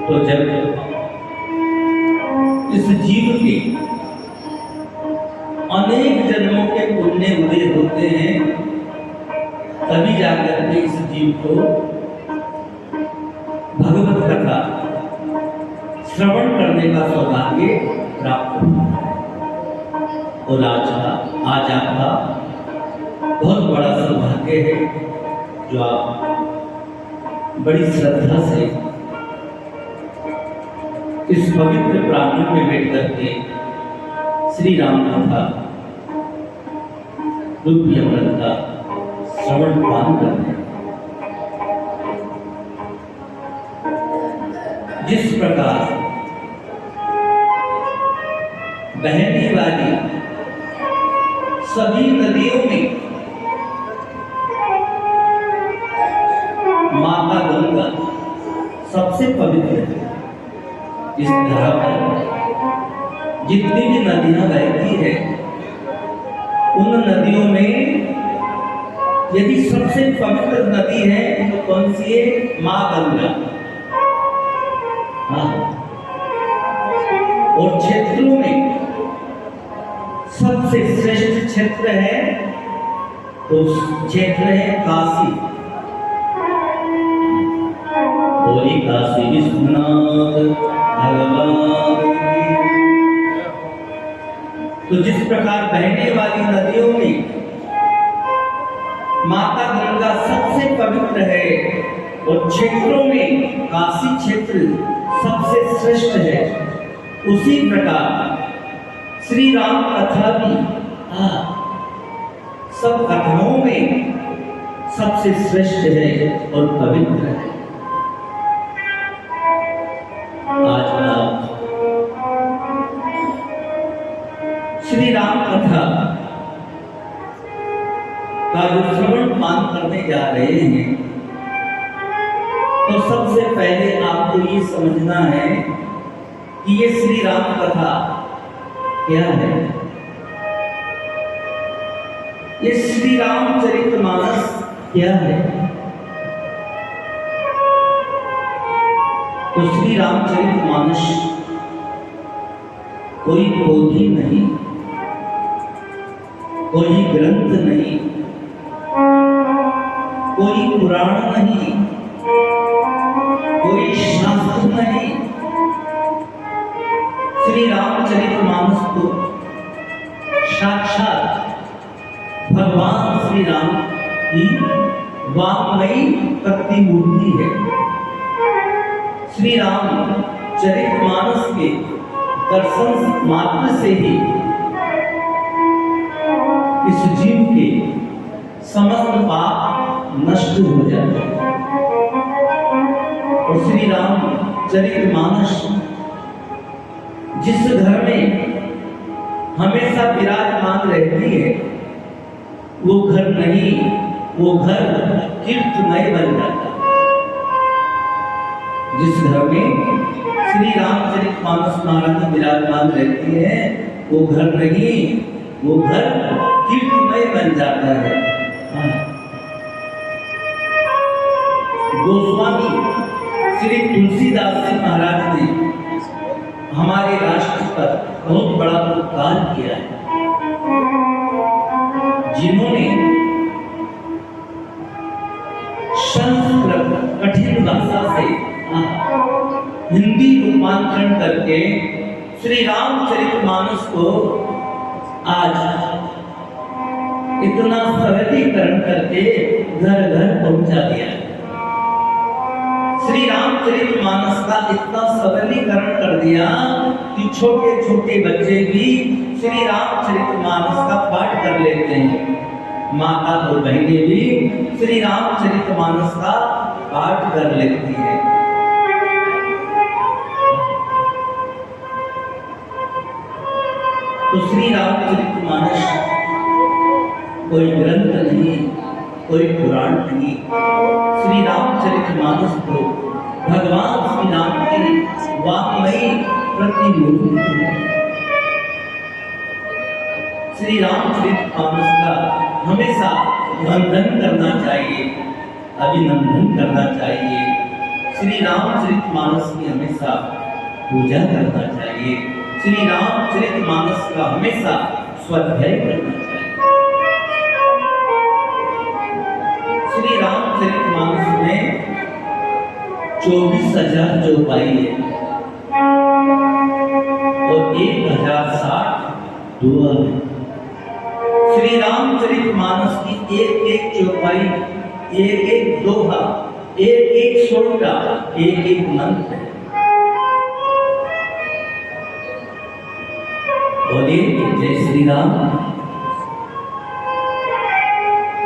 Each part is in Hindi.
तो जब इस जीव के अनेक जन्मों के पुण्य उदय होते हैं, तभी जाकर के इस जीव को भगवत कथा श्रवण करने का सौभाग्य प्राप्त होता है। और आज आपका बहुत बड़ा सौभाग्य है जो आप बड़ी श्रद्धा से इस पवित्र प्रांगण में बैठ करके श्री राम कथा रूपी अमृत का श्रवण पान करते हैं। जिस प्रकार बहने वाली सभी नदियों में माता गंगा सबसे पवित्र है। इस धरा पर जितनी भी नदियां बहती है, उन नदियों में यदि सबसे पवित्र नदी है तो कौन सी है? मां गंगा। हाँ। और क्षेत्रों में सबसे श्रेष्ठ क्षेत्र है तो क्षेत्र है काशी। बोली काशी विश्वनाथ भगवान। तो जिस प्रकार बहने वाली नदियों में माता गंगा सबसे पवित्र है और क्षेत्रों में काशी क्षेत्र सबसे श्रेष्ठ है, उसी प्रकार श्री राम कथा भी सब कथाओं में सबसे श्रेष्ठ है और पवित्र है। आज आप श्री राम कथा का जो श्रवण पान करने जा रहे हैं, तो सबसे पहले आपको ये समझना है कि ये श्री राम कथा क्या है। ये श्री रामचरितमानस क्या है? तो श्री रामचरितमानस कोई पोथी नहीं, कोई ग्रंथ नहीं, कोई पुराण नहीं, कोई शास्त्र नहीं। श्री रामचरितमानस को साक्षात भगवान श्री राम की वाङ्मयी प्रतिमूर्ति है। श्री रामचरितमानस के दर्शन मात्र से ही इस जीव के समस्त पाप नष्ट हो जाते हैं। और श्री रामचरितमानस जिस घर में हमेशा विराजमान रहती है, वो घर नहीं, वो घर कीर्तमय बन जाता है। जिस घर में श्री रामचरितमानस महारानी विराजमान रहती है, वो घर नहीं, वो घर कीर्तमय बन जाता है। गोस्वामी श्री तुलसीदास जी महाराज ने हमारे राष्ट्र पर बहुत बड़ा उपकार किया है, जिन्होंने संस्कृत कठिन भाषा से हिंदी रूपांतरण करके श्री रामचरितमानस को आज इतना सरलीकरण करके घर घर पहुंचा दिया है। श्री रामचरितमानस का इतना सरलीकरण कर दिया कि छोटे छोटे बच्चे भी श्री रामचरितमानस का पाठ कर लेते हैं। माता और बहनें भी श्री रामचरितमानस का पाठ कर लेती है। तो श्री रामचरितमानस कोई ग्रंथ नहीं, कोई पुराण नहीं। श्री रामचरितमानस को भगवान श्री राम की वाङ्मयी प्रतिमूर्ति है। श्री रामचरितमानस का हमेशा वंदन करना चाहिए, अभिनंदन करना चाहिए, श्री रामचरितमानस की हमेशा पूजा करना चाहिए, श्री रामचरितमानस का हमेशा स्वाध्याय करना चाहिए। श्री रामचरितमानस में 24,000 चौपाई है और 1,060 दुआ है। श्री रामचरितमानस की एक एक चौपाई, एक एक दोहा, एक एक श्लोका, एक एक मंत्र है। बोलिए जय श्री राम।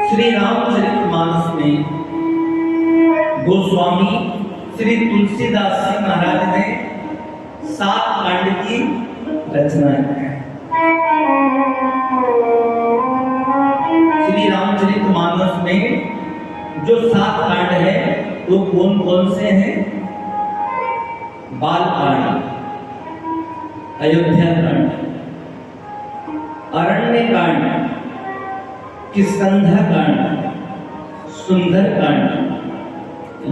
श्री रामचरितमानस में गोस्वामी श्री तुलसीदास जी महाराज ने 7 कांड की रचना की। श्री रामचरितमानस में जो 7 कांड है वो कौन कौन से हैं? बाल कांड, अयोध्या कांड, अरण्य कांड, किष्किंधा कांड, सुंदर कांड,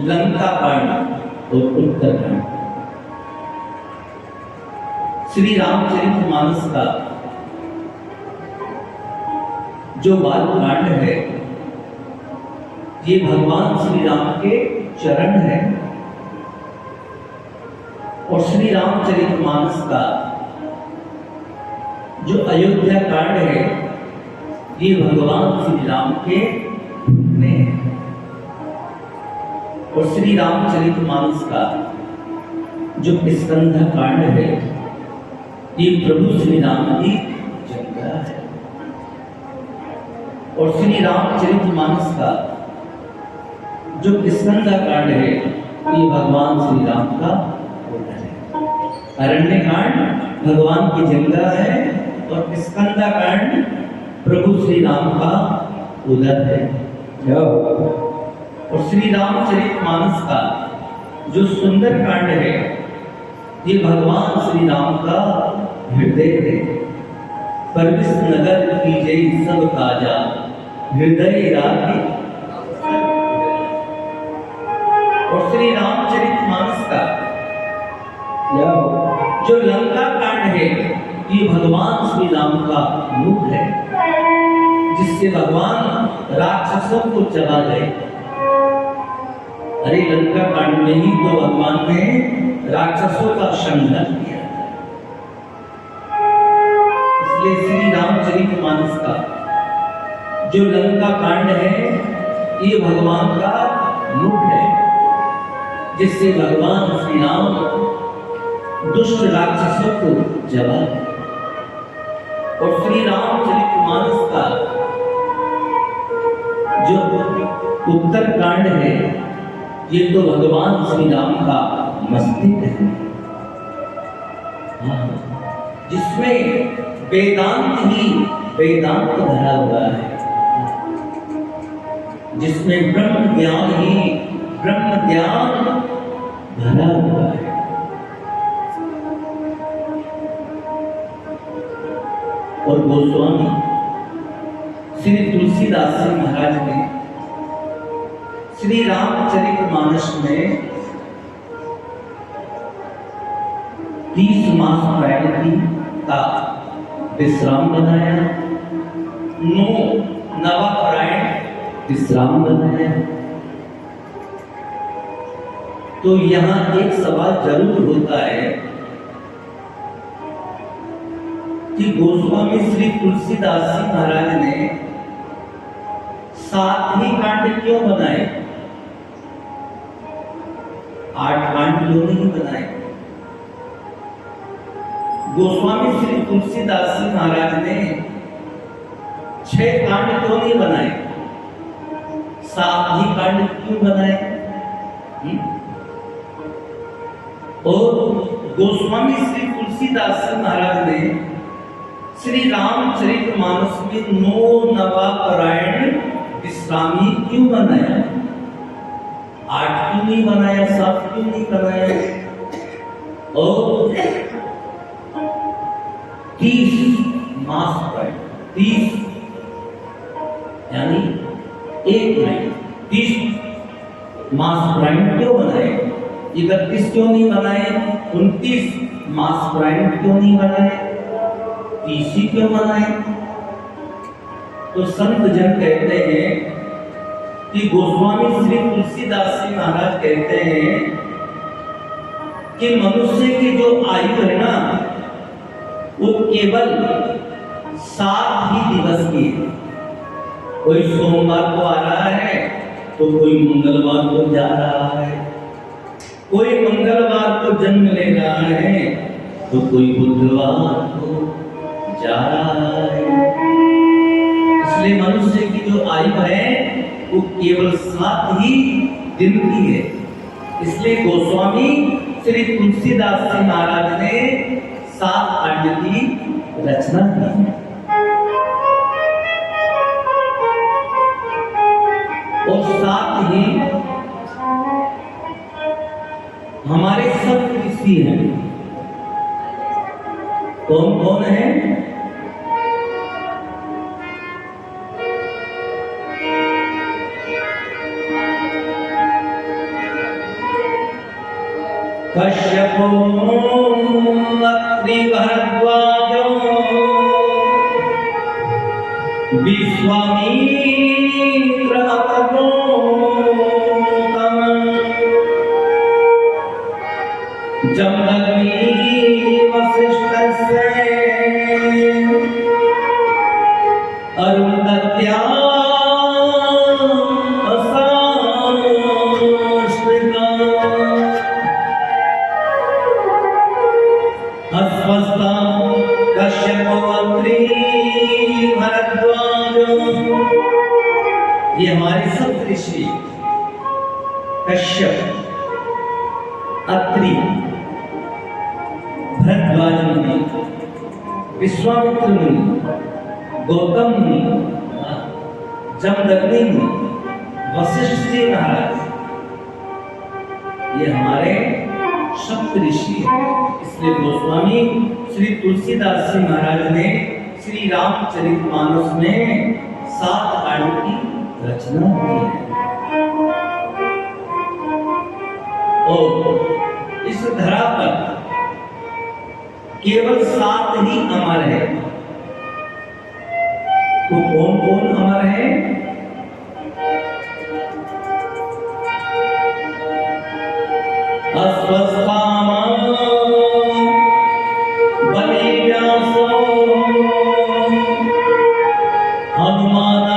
लंका कांड और उत्तर कांड। श्री रामचरितमानस का जो बाल कांड है ये भगवान श्री राम के चरण है और श्री रामचरितमानस का जो अयोध्या कांड है ये भगवान श्री राम के घुटने हैं और श्री रामचरितमानस का जो किष्किंधा कांड है ये प्रभु श्री राम की जंगा है और श्री रामचरितमानस का जो किष्किंधा कांड है ये भगवान श्री राम का उदर है। अरण्य कांड भगवान की जंगा है और किष्किंधा कांड प्रभु श्री राम का उदर है। और श्री रामचरितमानस का जो सुंदर कांड है ये भगवान श्री राम का हृदय है। परविश नगर की जय सब काजा, हृदय राखी। और श्री रामचरितमानस का जो लंका कांड है ये भगवान श्री राम का मुख है जिससे भगवान राक्षसों को चला गए। अरे लंका कांड में ही तो भगवान ने राक्षसों का संहार किया। इसलिए श्री रामचरितमानस का जो लंका कांड है ये भगवान का मुख है जिससे भगवान श्री राम दुष्ट राक्षसों को जला गए। और श्री रामचरितमानस का जो उत्तर कांड है ये तो भगवान श्री राम का मस्तिष्क है जिसमें वेदांत ही वेदांत भरा हुआ है, जिसमें ब्रह्म ज्ञान ही ब्रह्म ज्ञान भरा हुआ है। और गोस्वामी श्री तुलसीदास जी महाराज ने श्री रामचरितमानस में 30 मास पारायण का विश्राम बनाया, 9 नवापारायण विश्राम बनाया। तो यहां एक सवाल जरूर होता है कि गोस्वामी श्री तुलसीदास जी महाराज ने 7 ही कांड क्यों बनाए, 8 कांड क्यों नहीं बनाए? गोस्वामी श्री तुलसीदास जी महाराज ने 6 कांड क्यों नहीं बनाए, 7 ही कांड क्यों बनाए? और गोस्वामी श्री तुलसीदास जी महाराज ने श्री रामचरितमानस में 9 नवापारायण विश्रामी क्यों बनाया, 8 क्यों नहीं बनाया, 7 क्यों नहीं बनाया? और 30 मास पारायण, 30 यानी 1 महीने 30 मास पारायण क्यों बनाए? 31 क्यों नहीं बनाए, 29 मास पॉइंट क्यों नहीं बनाए, 30 क्यों बनाए? तो संत जन कहते हैं कि गोस्वामी श्री तुलसीदास जी महाराज कहते हैं कि मनुष्य की जो आयु है ना वो केवल 7 ही दिवस की है। कोई सोमवार को आ रहा है तो कोई मंगलवार को जा रहा है, कोई मंगलवार को जन्म ले रहा है तो कोई बुधवार को जा रहा है। इसलिए मनुष्य की जो आयु है वो केवल 7 ही दिन की है। इसलिए गोस्वामी श्री तुलसीदास जी महाराज ने 7 खंड की रचना की। और साथ ही हमारे सब ऋषि हैं। कौन कौन है? कश्यपो अत्रि भरद्वाजो विश्वामित्र जमदग्नि वसिष्ठस्य अरुंधत्या अस्वस्था कश्यपो अत्रि भरद्वाजो। ये हमारे सब ऋषि कश्यप, अत्रि, भरद्वाज मुनि, विश्वामित्र मुनि, गौतम मुनि, जमदग्नि मुनि, वशिष्ठ जी महाराज, ये हमारे सप्त ऋषि हैं। इसलिए गोस्वामी श्री तुलसीदास जी महाराज ने श्री रामचरितमानस में 7 खंड की रचना की है। और इस धरा पर केवल 7 ही अमर है। तो कौन कौन अमर है? अस्वस्थामा बलिव्यासो हनुमान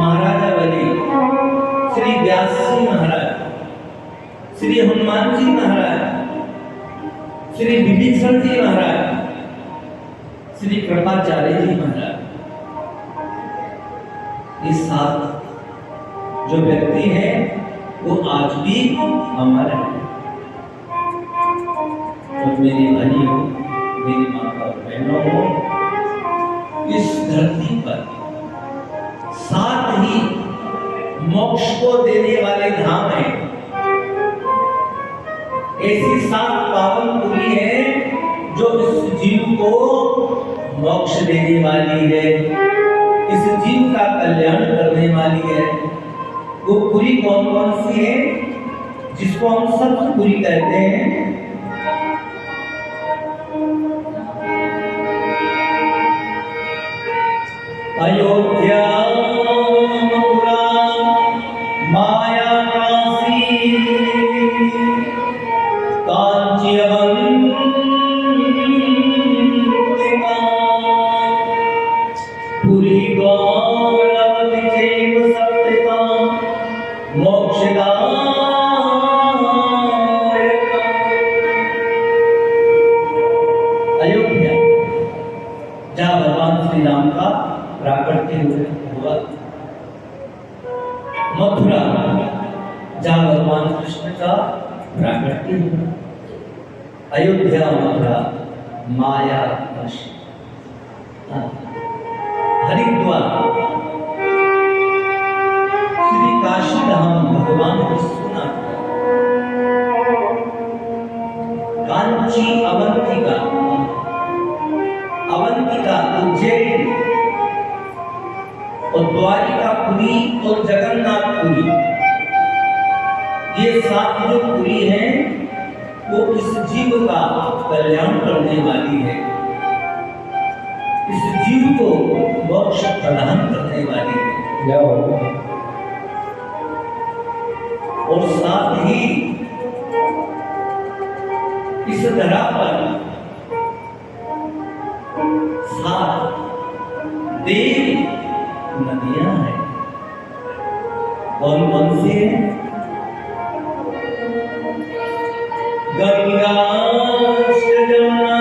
महाराजा बलि, श्री व्यास जी महाराज, श्री हनुमान जी महाराज, श्री विभीषण जी महाराज, श्री कृपाचार्य जी महाराज, ये 7 जो व्यक्ति हैं वो आज भी अमर है। तो मेरे भाइयों, मेरी माता और बहनों, इस धरती पर 7 ही मोक्ष को देने वाले धाम है। ऐसी 7 पावन पुरी है जो इस जीव को मोक्ष देने वाली है, इस जीव का कल्याण करने वाली है। वो पुरी कौन कौन सी है जिसको हम सब पुरी कहते हैं? अयोध्या, मथुरा, माया, काशी, कांची, पुरी, गौरवती, हुआ। मथुरा जहाँ भगवान कृष्ण का प्राकट्य हुआ। अयोध्या मथुरा माया वश। हरिद्वार श्री काशी धाम भगवान विश्वनाथ। कांची अवंतिका, अवंतिका उज्जैन और द्वारिकापुरी और जगन्नाथपुरी, ये 7 जो पुरी हैं वो इस जीव का कल्याण करने वाली है, इस जीव को मोक्ष प्रदान करने वाली है। और साथ ही इस धरा पर 7 देव नदियां हैं। कौन कौन सी है? गंगा, यमुना,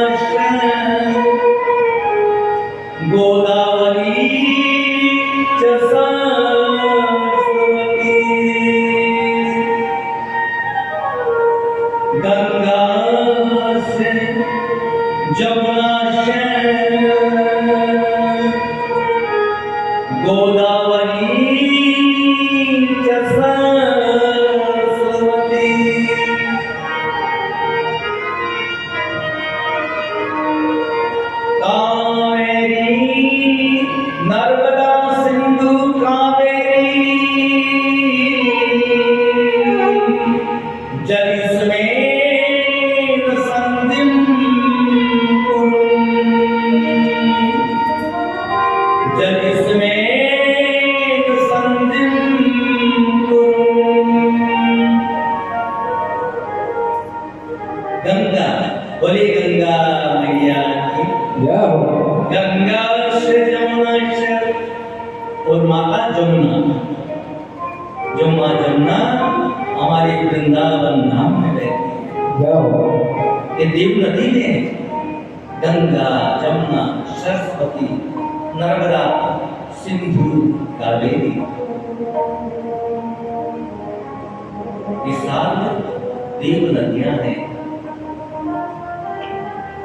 गोदावरी च सरस्वती। गंगा से जमुना से गोदावरी च सरस्वती। नर्मदा सिंधु कावेरी जलिस्मेन संधिं कुरुं। जलिस्मेन संधिं कुरुं। गंगा, बोले गंगा मैया की जय हो। गंगा से जमुना से, और माता जमुना, जो माँ जमुना हमारे वृंदावन धाम में रहती है। ये देव नदी में गंगा, जमुना, सरस्वती, नर्मदा, सिंधु, कावेरी, ये 7 देव नदियां हैं।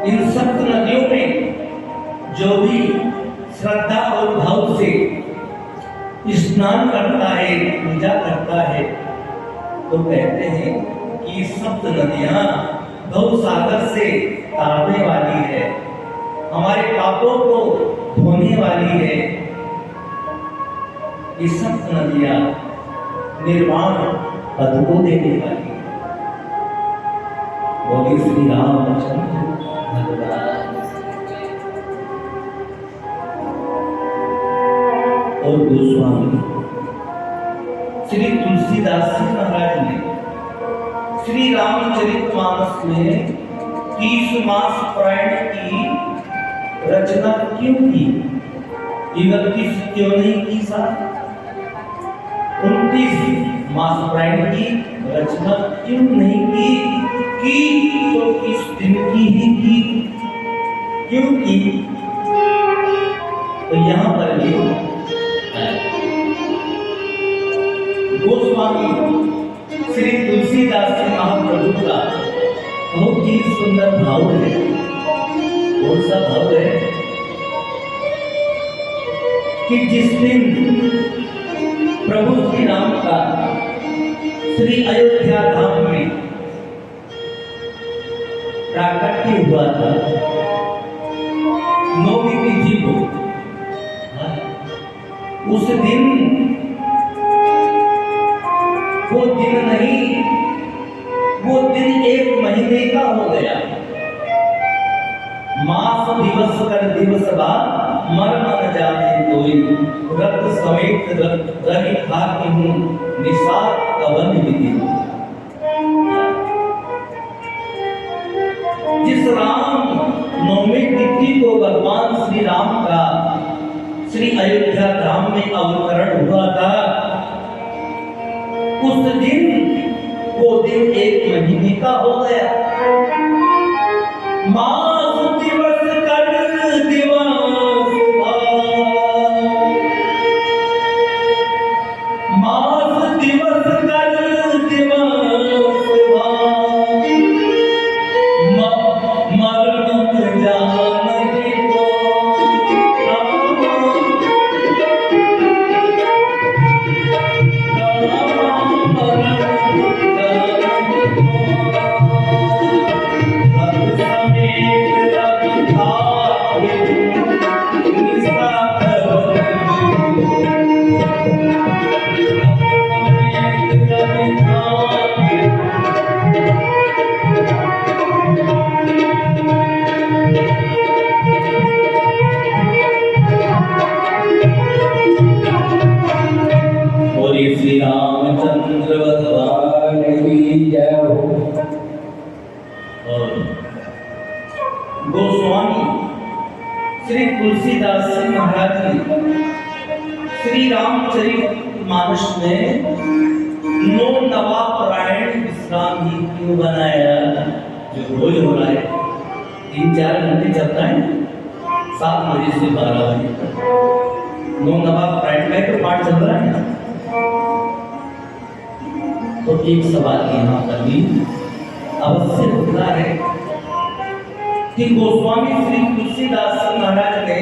इन 7 नदियों में जो भी श्रद्धा और भाव से स्नान करता है, पूजा करता है, तो कहते हैं कि 7 नदियां भव सागर से तारने वाली है, हमारे पापों को धोने वाली है। ये 7 नदियां निर्वाण पद को देने वाली है। बोलिए श्री रामचंद्र भगवान। और गोस्वामी श्री तुलसीदास जी महाराज ने श्री रामचरितमानस में 30 मास पुराण की रचना क्यों की? 31 क्यों नहीं की साथ? 29 मास पुराण की रचना क्यों नहीं की? तो इस दिन की ही की। क्यों की? तो यहाँ पर भी गोस्वामी श्री तुलसीदास जी महाप्रभु का बहुत ही सुंदर भाव है। कौन सा भाव है? कि जिस दिन प्रभु श्री राम का श्री अयोध्या धाम में प्राकट्य हुआ था, 9वीं तिथि को, उस दिन वो दिन नहीं, वो दिन 1 महीने का हो गया। मास दिवस कर दिवस बाद मर न जाने कोई, रक्त समेत रही खाती हूँ निसार कवन विधि। जिस राम 9वीं तिथि को भगवान श्री राम का श्री अयोध्या धाम में अवतरण हुआ था, उस दिन वो दिन 1 महीने का हो गया। मास दिवस कर दिवस श्री रामचंद्र भगवान की जय हो। और गोस्वामी श्री तुलसीदास जी महाराज जी श्री रामचरितमानस में नो नवा पारायण विश्राम ही क्यों बनाया, जो रोज हो रहा है 3-4 घंटे चलता है 7 बजे से 12 बजे तक। नो नवा पारायण का तो पाठ चल रहा है ना। तो एक सवाल यहाँ पर भी अवश्य उठता है कि गोस्वामी श्री तुलसीदास जी महाराज ने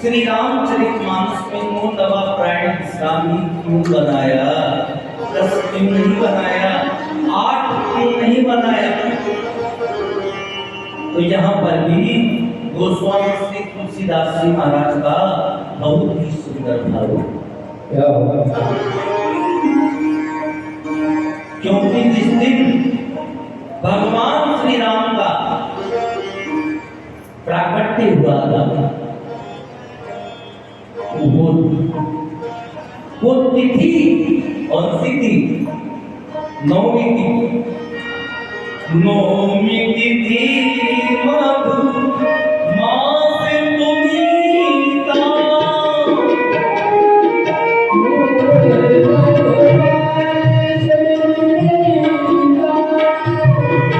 श्री रामचरितमानस में नो नवा पारायण विश्राम ही क्यों बनाया, 10 क्यों नहीं बनाया, 8 क्यों नहीं बनाया। तो यहाँ पर भी गोस्वामी श्री तुलसीदास जी महाराज का बहुत ही सुंदर भाव क्या होगा, क्योंकि जिस दिन भगवान श्री राम का प्राकट्य हुआ था वो तिथि और तिथि नौमी तिथि, नौमी तिथि मधु मास पुनीता,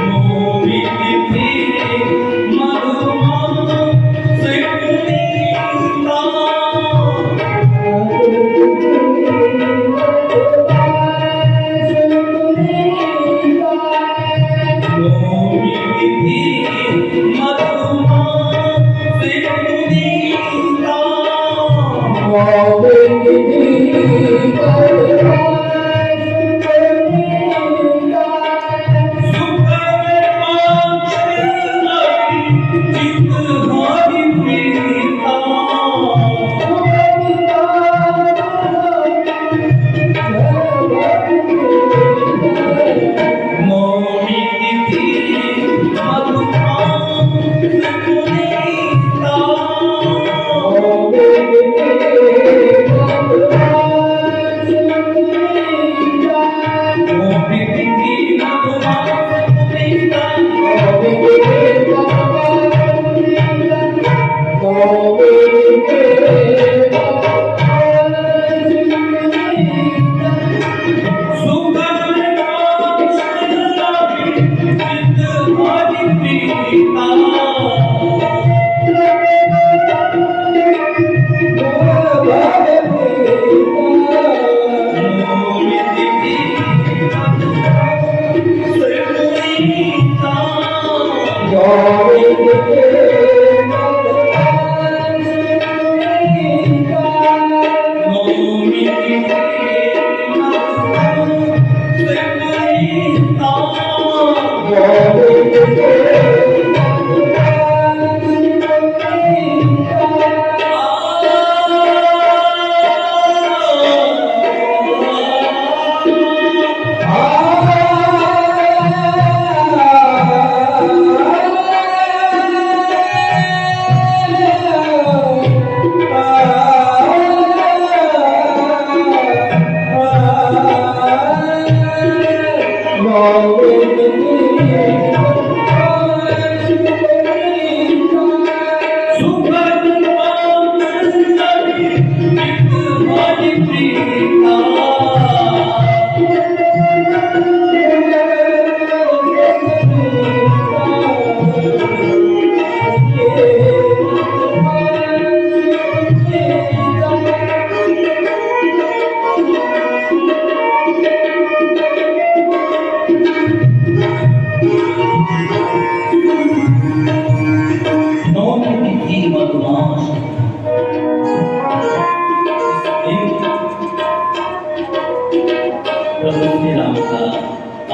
नौमी तिथि मधु मास पुनीता,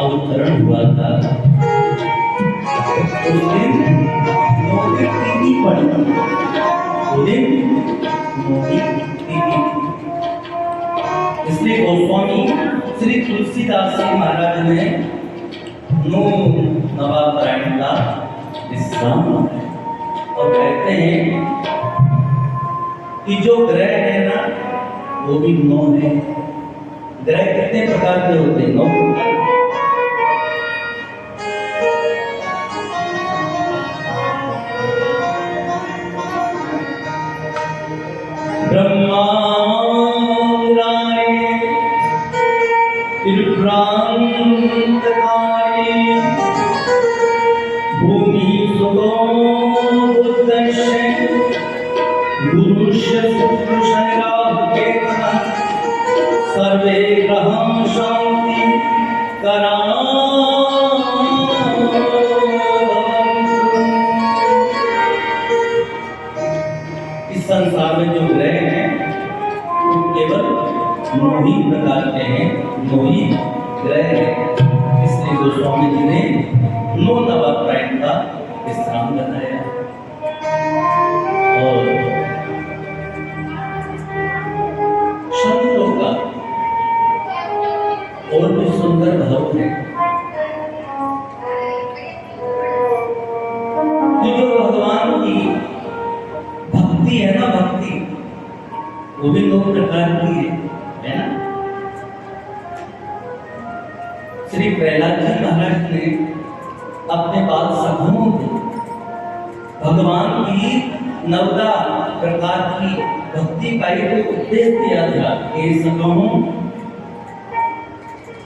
अवतरण हुआ था उस दिन मोदी टीवी पड़ी, उस दिन मोदी टीवी। इसलिए गोस्वामी श्री तुलसीदास जी महाराज ने नो नवा पारायण का विश्राम और कहते हैं कि जो ग्रह है ना वो भी 9 है, ग्रह कितने प्रकार के होते हैं? 9 प्रकार। ब्रह्मा मुरारे त्रिप्रांतकारी भूमि सुतो बुद्धस्य गुरुष्य शुक्र शनि राहु केतुः सर्वे ग्रहाः शांति करा। इस संसार में जो ग्रह हैं वो केवल 9 ही प्रकार के हैं, 9 ही ग्रह हैं। इसलिए गोस्वामी जी ने 9 नवग्रह का विश्राम बताया। और संतों का और भी सुंदर भाव है कि जो भगवान की भक्ति है ना, भक्ति वो भी 9 प्रकार की है ना। श्री प्रहलाद जी महाराज ने अपने बाल सभाओं में भगवान की 9 प्रकार की भक्ति का एक उपदेश दिया था। ये सभाओं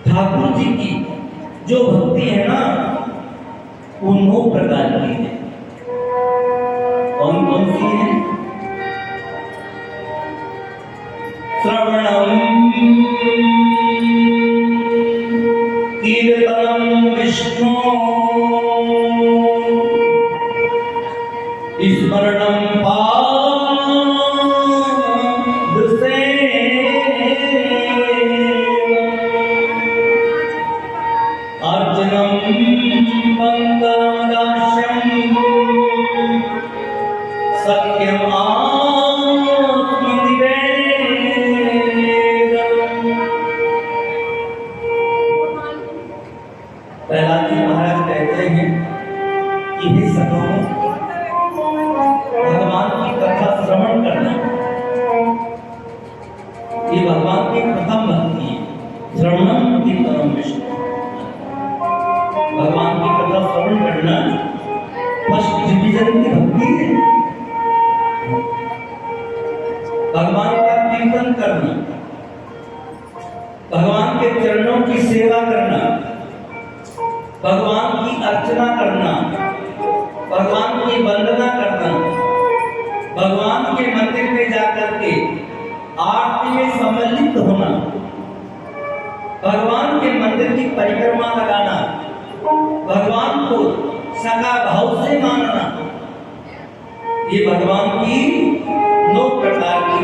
ठाकुर जी की जो भक्ति है ना वो 9 प्रकार की है। कौन कौन सी है? श्रवणम कीर्तनम विष्णु स्मरणम अर्चनम मंगलदास्यम सत्यम आत्मनिवेदनम। प्रहलाद जी महाराज कहते हैं कि हे सखों, भगवान की कथा श्रवण करना ये भगवान की प्रथम भक्ति है। श्रवणम कीर्तनम विष्णु, भगवान की कथा श्रवण करना फर्स्ट डिवीजन की भक्ति है। भगवान का कीर्तन करना, भगवान के चरणों की सेवा करना, भगवान की अर्चना करना, भगवान की वंदना करना, भगवान के मंदिर में जाकर के आरती में सम्मिलित होना, भगवान के मंदिर की परिक्रमा लगाना, भगवान को सखा भाव से मानना, ये भगवान की 9 प्रकार की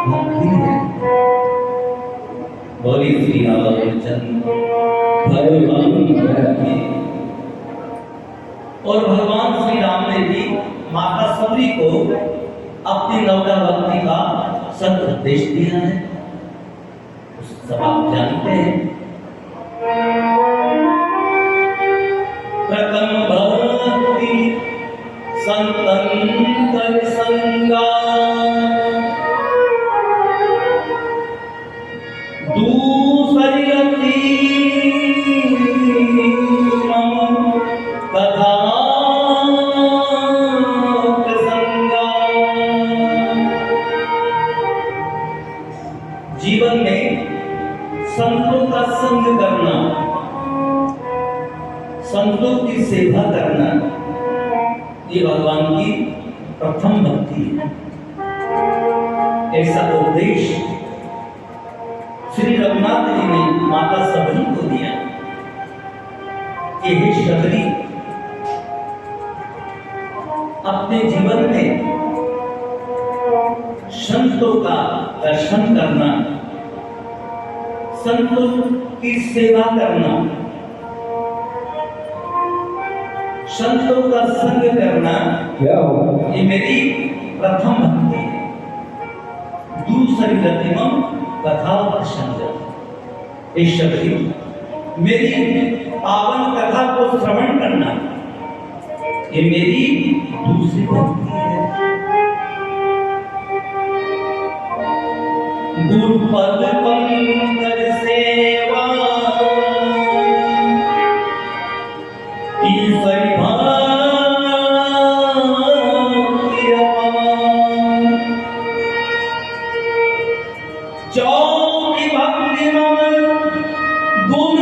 भक्ति है। बोली श्री रामचंद्र भगवान की। और भगवान श्री राम ने भी माता सबरी को अपनी 9 भक्ति का सत उपदेश दिया है। सब आप जानते हैं। प्रथम भक्ति संतन कर संगा, दूसरी रति कथा प्रसंगा। जीवन में संतों का संग करना, संतों की सेवा करना, ये भगवान की प्रथम भक्ति है। ऐसा उपदेश श्री रघुनाथ जी ने माता सबरी को दिया कि हे सबरी, अपने जीवन में संतों का दर्शन करना, संतों की सेवा करना, संतों का संग करना, ये मेरी प्रथम भक्ति है। दूसरी रतिमम कथा प्रसंग, ईश्वरी मेरी पावन कथा को श्रवण करना, ये मेरी दूसरी भक्ति है। गुरु पद पंकज जो की भक्ति मम गुण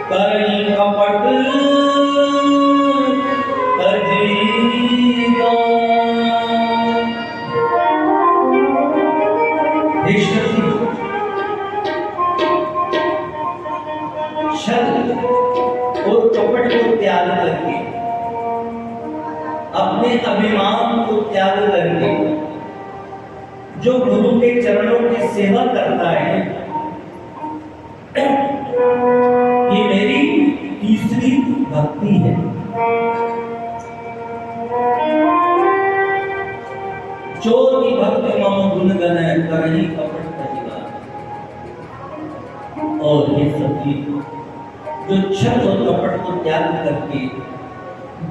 करई कपट तजीगा। छल और कपट को त्याग करके, अपने अभिमान को त्याग करके जो गुरु के चरणों की सेवा करता है, ये मेरी तीसरी भक्ति है। जो की भक्ति मम गुण गण करही कपट तजीगा। और ये सभी जो छल और कपट को त्याग करके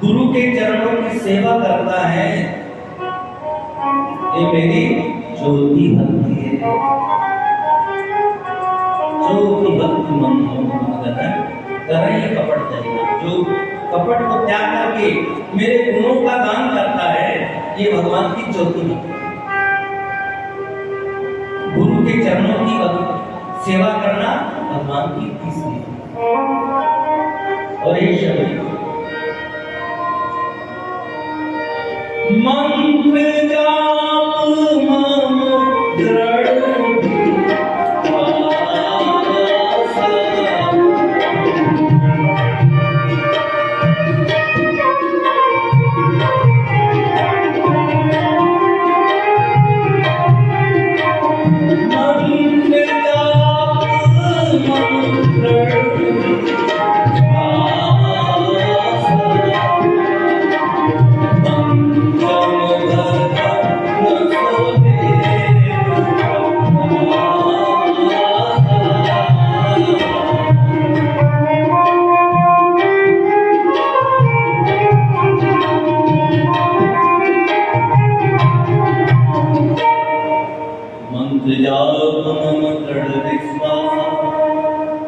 गुरु के चरणों की सेवा करता है, ये मेरी ज्योति भक्ति है। ज्योति भक्ति मन करही कपट तजीगा। जो कपट को त्याग करके मेरे गुणों का दान करता है, ये भगवान की ज्योति भक्ति। गुरु के चरणों की सेवा करना भगवान की तीसरी। और ये शब्द मंत्र जाप मम दृढ़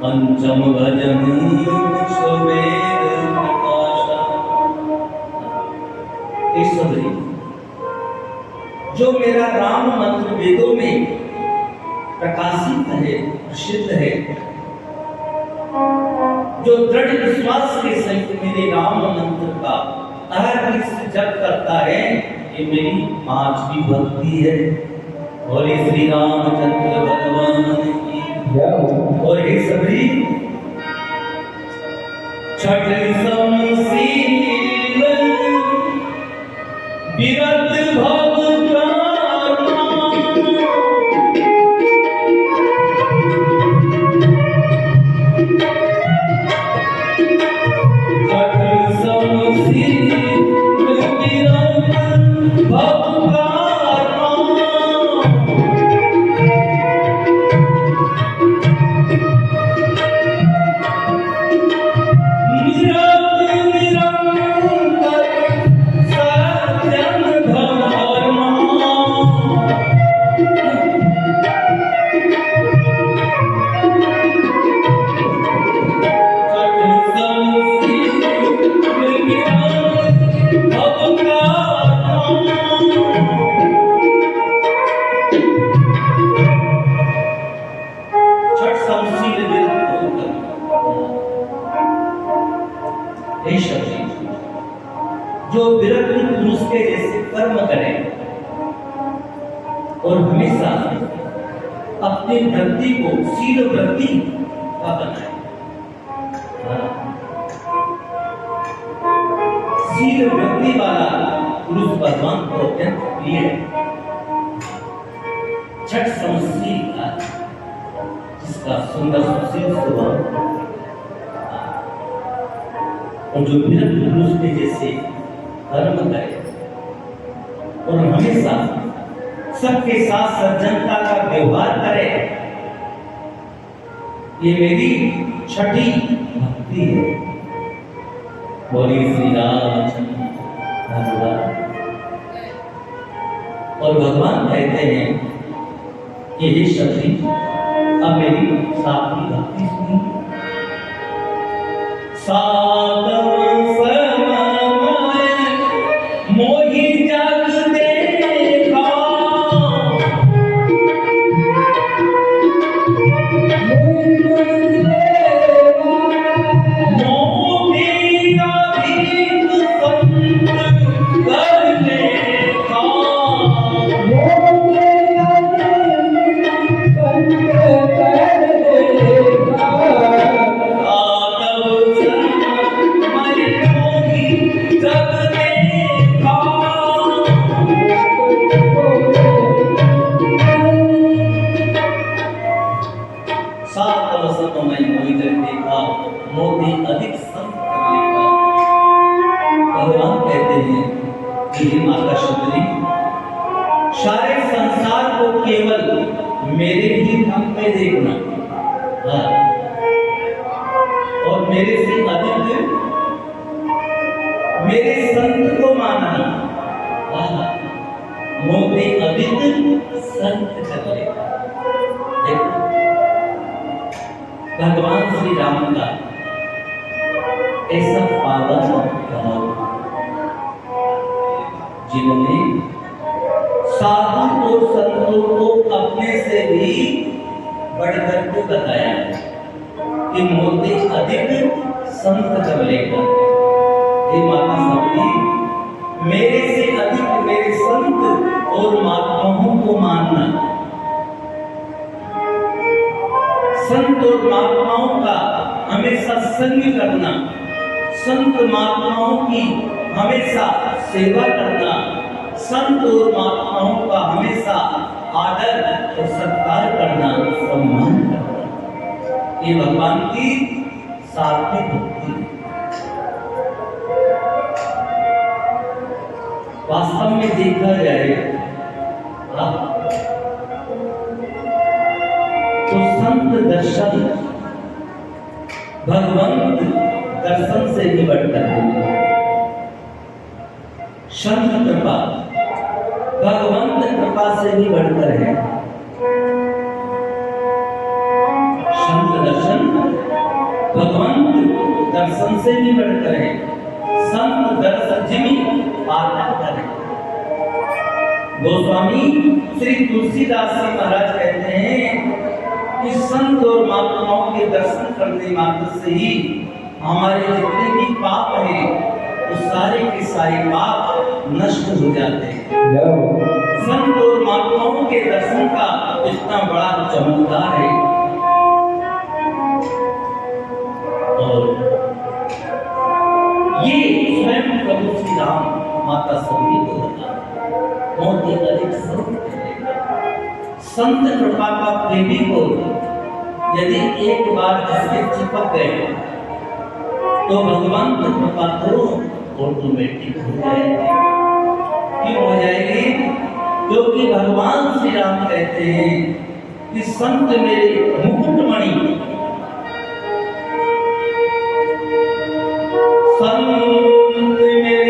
पंचम भजन सुवेद प्रकाशा। जो मेरा राम मंत्र वेदों में प्रकाशित है, प्रसिद्ध है, जो दृढ़ विश्वास के सहित मेरे राम मंत्र का अहर्निश जप करता है, ये मेरी पांचवी भक्ति है। बोले श्री रामचंद्र भगवान की। और ये सभी छठ समशील विरत भव जो विरक्त पुरुष के जैसे कर्म करें और हमेशा अपनी वृत्ति को शील वृत्ति का बनाए। शील वृत्ति वाला पुरुष भगवान को अत्यंत प्रिय है। छठ समशील का जिसका सुंदर सुशील स्वभाव, और जो विरक्त पुरुष के जैसे कर्म करे और हमेशा सबके साथ सज्जनता का व्यवहार करे, ये मेरी छठी भक्ति है। बोली श्री रामचंद्र भगवान। और भगवान कहते हैं कि ये शक्ति अब मेरी सातवीं भक्ति सुनी। सातम समय मोहि मेरे ही हम पे देखना, हाँ, और मेरे से अधिक मेरे संत को मानना, हाँ, मोते अधिक संत कर ले। देखो भगवान श्री राम का ऐसा पावन भाव, जिन्होंने साधु और संतों को अपने से भी बढ़कर के बताया कि मोते अधिक संत कर लेगा। हे माता सबकी, मेरे से अधिक मेरे संत और महात्माओं को मानना, संत और महात्माओं का हमेशा संग करना, संत महात्माओं की हमेशा सेवा करना, संत और महात्माओं का हमेशा आदर और सत्कार करना, सम्मान करना, ये भगवान की सात्विक भक्ति। वास्तव में देखा जाए तो संत दर्शन भगवंत दर्शन से भी बढ़कर है। संत कृपा भगवंत कृपा से भी बढ़कर है। संत दर्शन भगवंत दर्शन से भी बढ़कर है। संत दर्शन जिमी पाठ करें। गोस्वामी श्री तुलसीदास जी महाराज कहते हैं कि संत और महात्माओं के दर्शन करने मात्र से ही हमारे जितने भी पाप हैं वो सारे के सारे पाप नष्ट हो जाते हैं। संत और महात्माओं के दर्शन का इतना बड़ा चमत्कार है। और ये स्वयं प्रभु श्री राम माता सभी को बता बहुत ही अधिक संत कृपा का प्रेमी को यदि एक बार जिसके चिपक गए तो भगवान की कृपा तो ऑटोमेटिक हो जाएगी। क्यों हो जाएगी? क्योंकि भगवान श्री राम कहते हैं कि संत मेरे मुकुटमणि, संत मेरे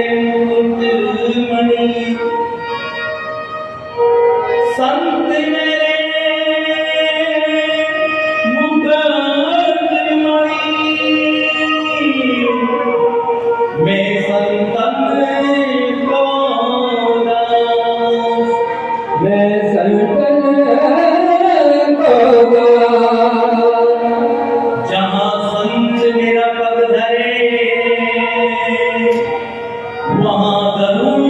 मुकुटमणि, संत मेरे मैं संतन को दास, मैं संतन को दास। जहाँ संत मेरा पग धरे वहाँ धरूं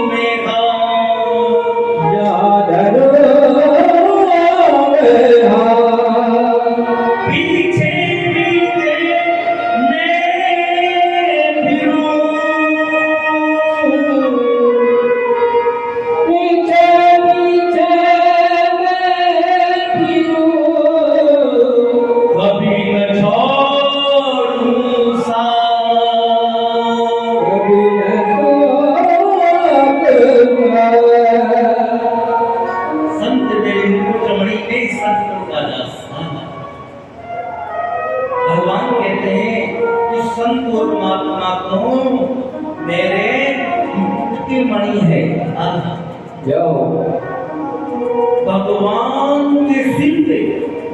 मैं घाव, जहाँ धरूं मैं घाव। पीछे भगवान कहते हैं कि संत और महात्मा तो मेरे मुकुट की मणि है। भगवान के सिर पे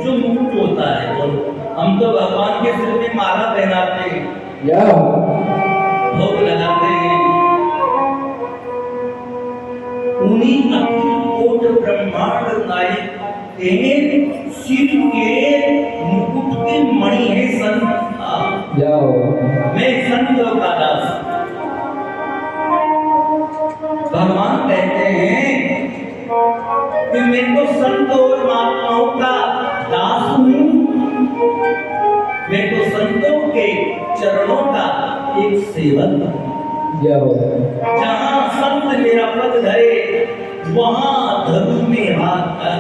जो मुकुट होता है, हम तो भगवान के सिर में माला पहनाते हैं, भोग लगाते हैं। उन्हीं अखिल कोट ब्रह्मांड नायक के सिर के मुकुट की मणि है संत। मैं संतों का दास। भगवान कहते हैं कि मैं तो संतों और महात्माओं का दास हूँ। मैं तो संतों के चरणों का एक सेवक हूँ। जहाँ संत मेरा पद धरे वहाँ धरू में हाथ कर।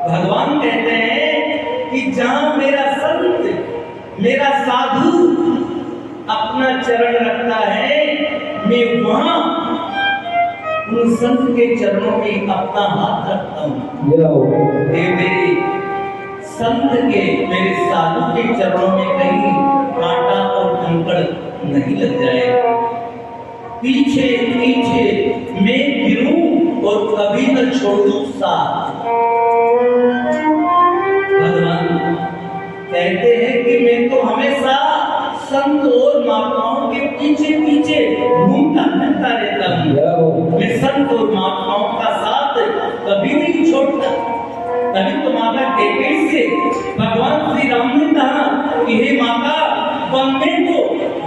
भगवान कहते हैं कि जहाँ मेरा संत मेरा साधु अपना चरण रखता है, मैं वहाँ उन संत के चरणों में अपना हाथ रखता हूँ कि मेरे संत के, मेरे साधु के चरणों में कहीं कांटा और कंकड़ नहीं लग जाए। पीछे पीछे मैं गिरूं और कभी न छोड़ूं साथ। भगवान कहते हैं कि मैं तो हमेशा संत और महात्माओं के पीछे पीछे घूमता फिरता रहता हूँ। मैं संत और महात्माओं का साथ कभी नहीं छोड़ता। तभी तो माता कहते से भगवान श्री राम ने कहा कि हे माता, बनने को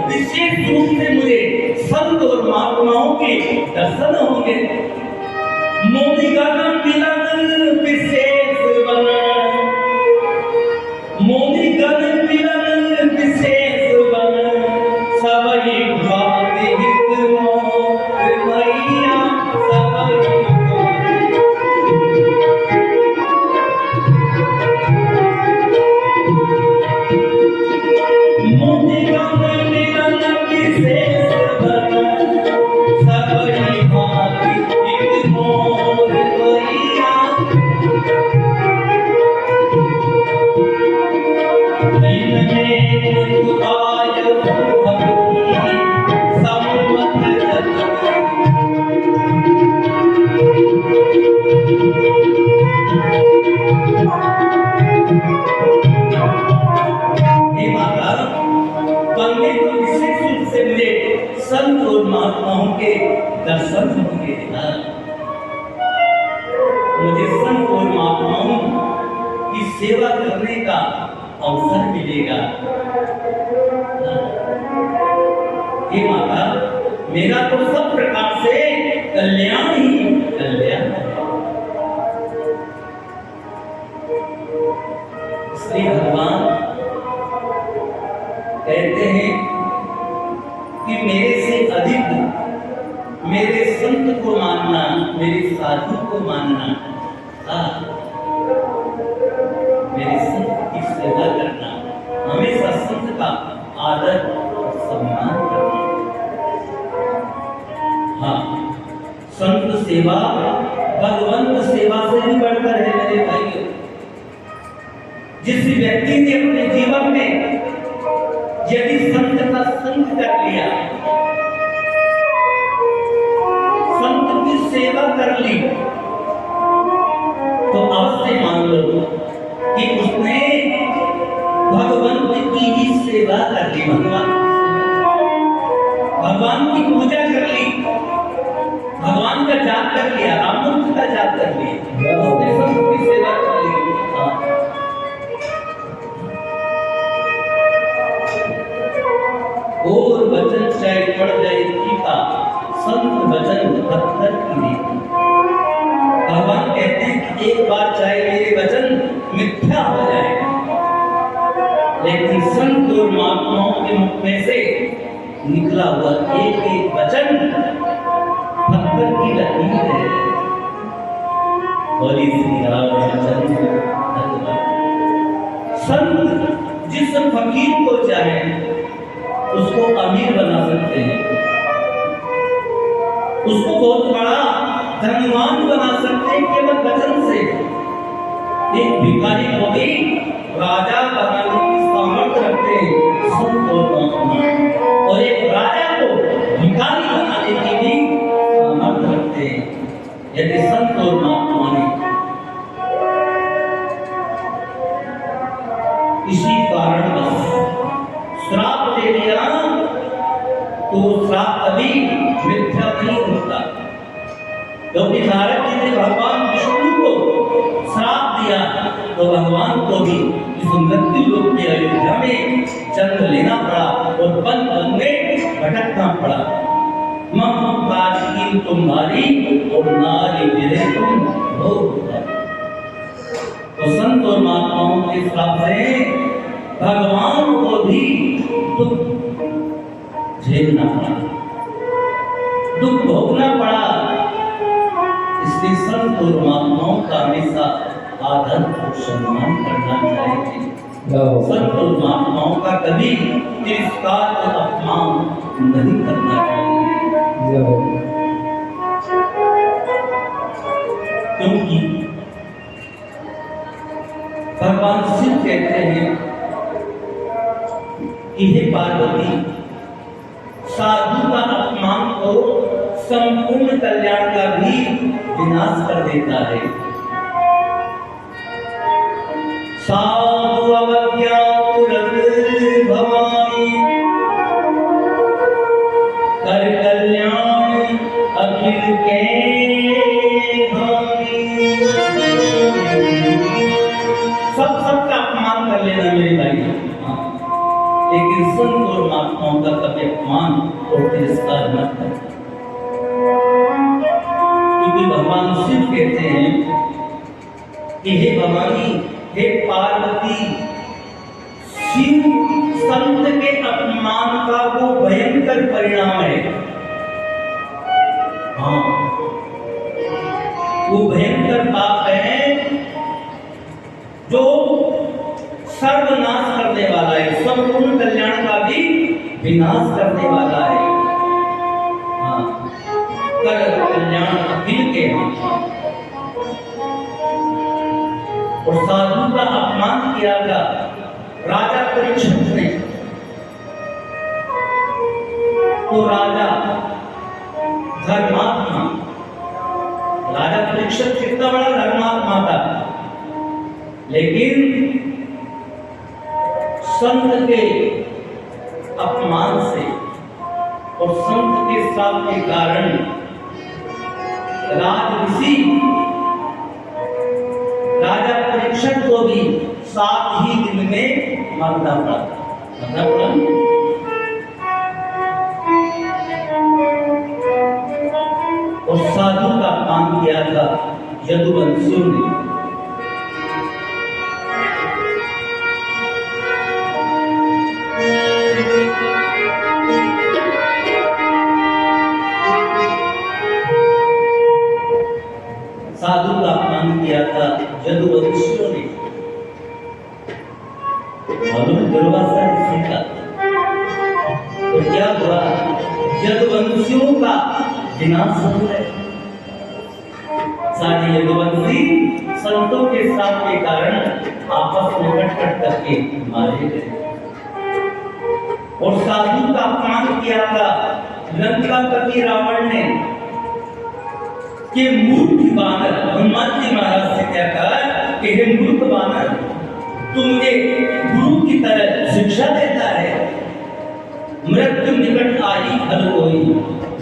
विशेष रूप से मुझे संत और महात्माओं के दर्शन होंगे। मोदी का मिलन विशेष बन, मोदी का मिलन विशेष बन, सबई भाति हित मोर मैया, सबई संत और महात्माओं के दर्शन होंगे। मुझे संत और महात्माओं की सेवा करने का अवसर मिलेगा। हे माता, मेरा तो सब प्रकार से कल्याण ही कल्याण है। श्री भगवान कहते हैं कि मेरे से अधिक मेरे संत को मानना, मेरे साधु को मानना, मेरे संत की सेवा करना, हमेशा संत का आदर और सम्मान करना। हाँ, संत सेवा भगवंत सेवा से भी बढ़कर है मेरे भाइयों। जिस व्यक्ति ने अपने जीवन में यदि संत का संग कर लिया, संत की सेवा कर ली, तो अवश्य मान लो कि उसने भगवंत की ही सेवा कर ली। भगवान की पूजा कर ली, भगवान का जाप कर लिया, राममूर्ति का जाप कर लिया, उसने संत की सेवा कर ली। और वचन चाहे पड़ जाए फीका, संत वचन पत्थर की रीति। भगवान कहते हैं कि एक बार चाहे मेरे वचन मिथ्या हो जाए, लेकिन संत और महात्माओं के मुख में से निकला हुआ एक एक वचन पत्थर की लकीर है। बोली श्री रामचंद्र भगवान। संत जिस फकीर को चाहे उसको अमीर बना सकते हैं, उसको बहुत बड़ा धनवान बना सकते हैं केवल वचन से। एक भिखारी को भी राजा बनाने की सामर्थ्य रखते हैं संत और महात्मा, और एक राजा को भिखारी बनाने की भी सामर्थ्य रखते हैं यदि संत और महात्मा ने। इसी कारण श्राप दे दिया तो श्राप कभी मिथ्या नहीं होता। क्योंकि नारद जी ने भगवान विष्णु को श्राप दिया तो भगवान को भी इस मृत्यु लोक की अयोध्या में जन्म लेना पड़ा और वन वन में भटकना पड़ा। मम काज तुम्हारी और नारी मेरे तुम हो। तो संत और महात्माओं के श्राप से भगवान को भी दुख झेलना पड़ा, दुख भोगना पड़ा। इसलिए संत और महात्माओं का हमेशा आदर और सम्मान करना चाहिए। संत और महात्माओं का कभी तिरस्कार और अपमान नहीं करना चाहिए। क्योंकि भगवान शिव कहते हैं कि हे पार्वती, साधु का अपमान तो संपूर्ण कल्याण का भी विनाश कर देता है। साधु अवज्ञा पुरत भवानी, कर कल्याण अखिल के सबका अपमान कर लेना मेरे भाई, लेकिन संत और महात्माओं का कभी अपमान और तिरस्कार न करना। क्योंकि भगवान शिव कहते हैं कि हे भवानी, हे पार्वती, शिव संत के अपमान का वो भयंकर परिणाम है। हाँ, वो भयंकर पाप है जो सर्वनाश करने वाला है, संपूर्ण कल्याण का भी विनाश करने वाला है। हाँ, कर कल्याण अखिल के हाथ। और साधु का अपमान किया था राजा परीक्षित ने। तो राजा धर्मात्मा, राजा परीक्षित कितना बड़ा धर्मात्मा था, लेकिन संत के अपमान से और संत के श्राप के कारण राजऋषि राजा परीक्षित को भी 7 ही दिन में मरना पड़ा। और साधु का काम किया था यदुवंशियों ने। साधु का अपमान किया था यदुवंशियों ने। मालूम दुर्वासा ऋषि का तो क्या हुआ, यदुवंशियों का विनाश हो गया। सारे यदुवंशी संतों के साथ के कारण आपस में कट करके मारे गए। और साधु का अपमान किया था लंकापति रावण ने कि मूर्ख बानर। हनुमान जी महाराज से क्या कहा कि हे मूर्ख बानर, तू मुझे गुरु की तरह शिक्षा देता है। मृत्यु निकट आई हर कोई,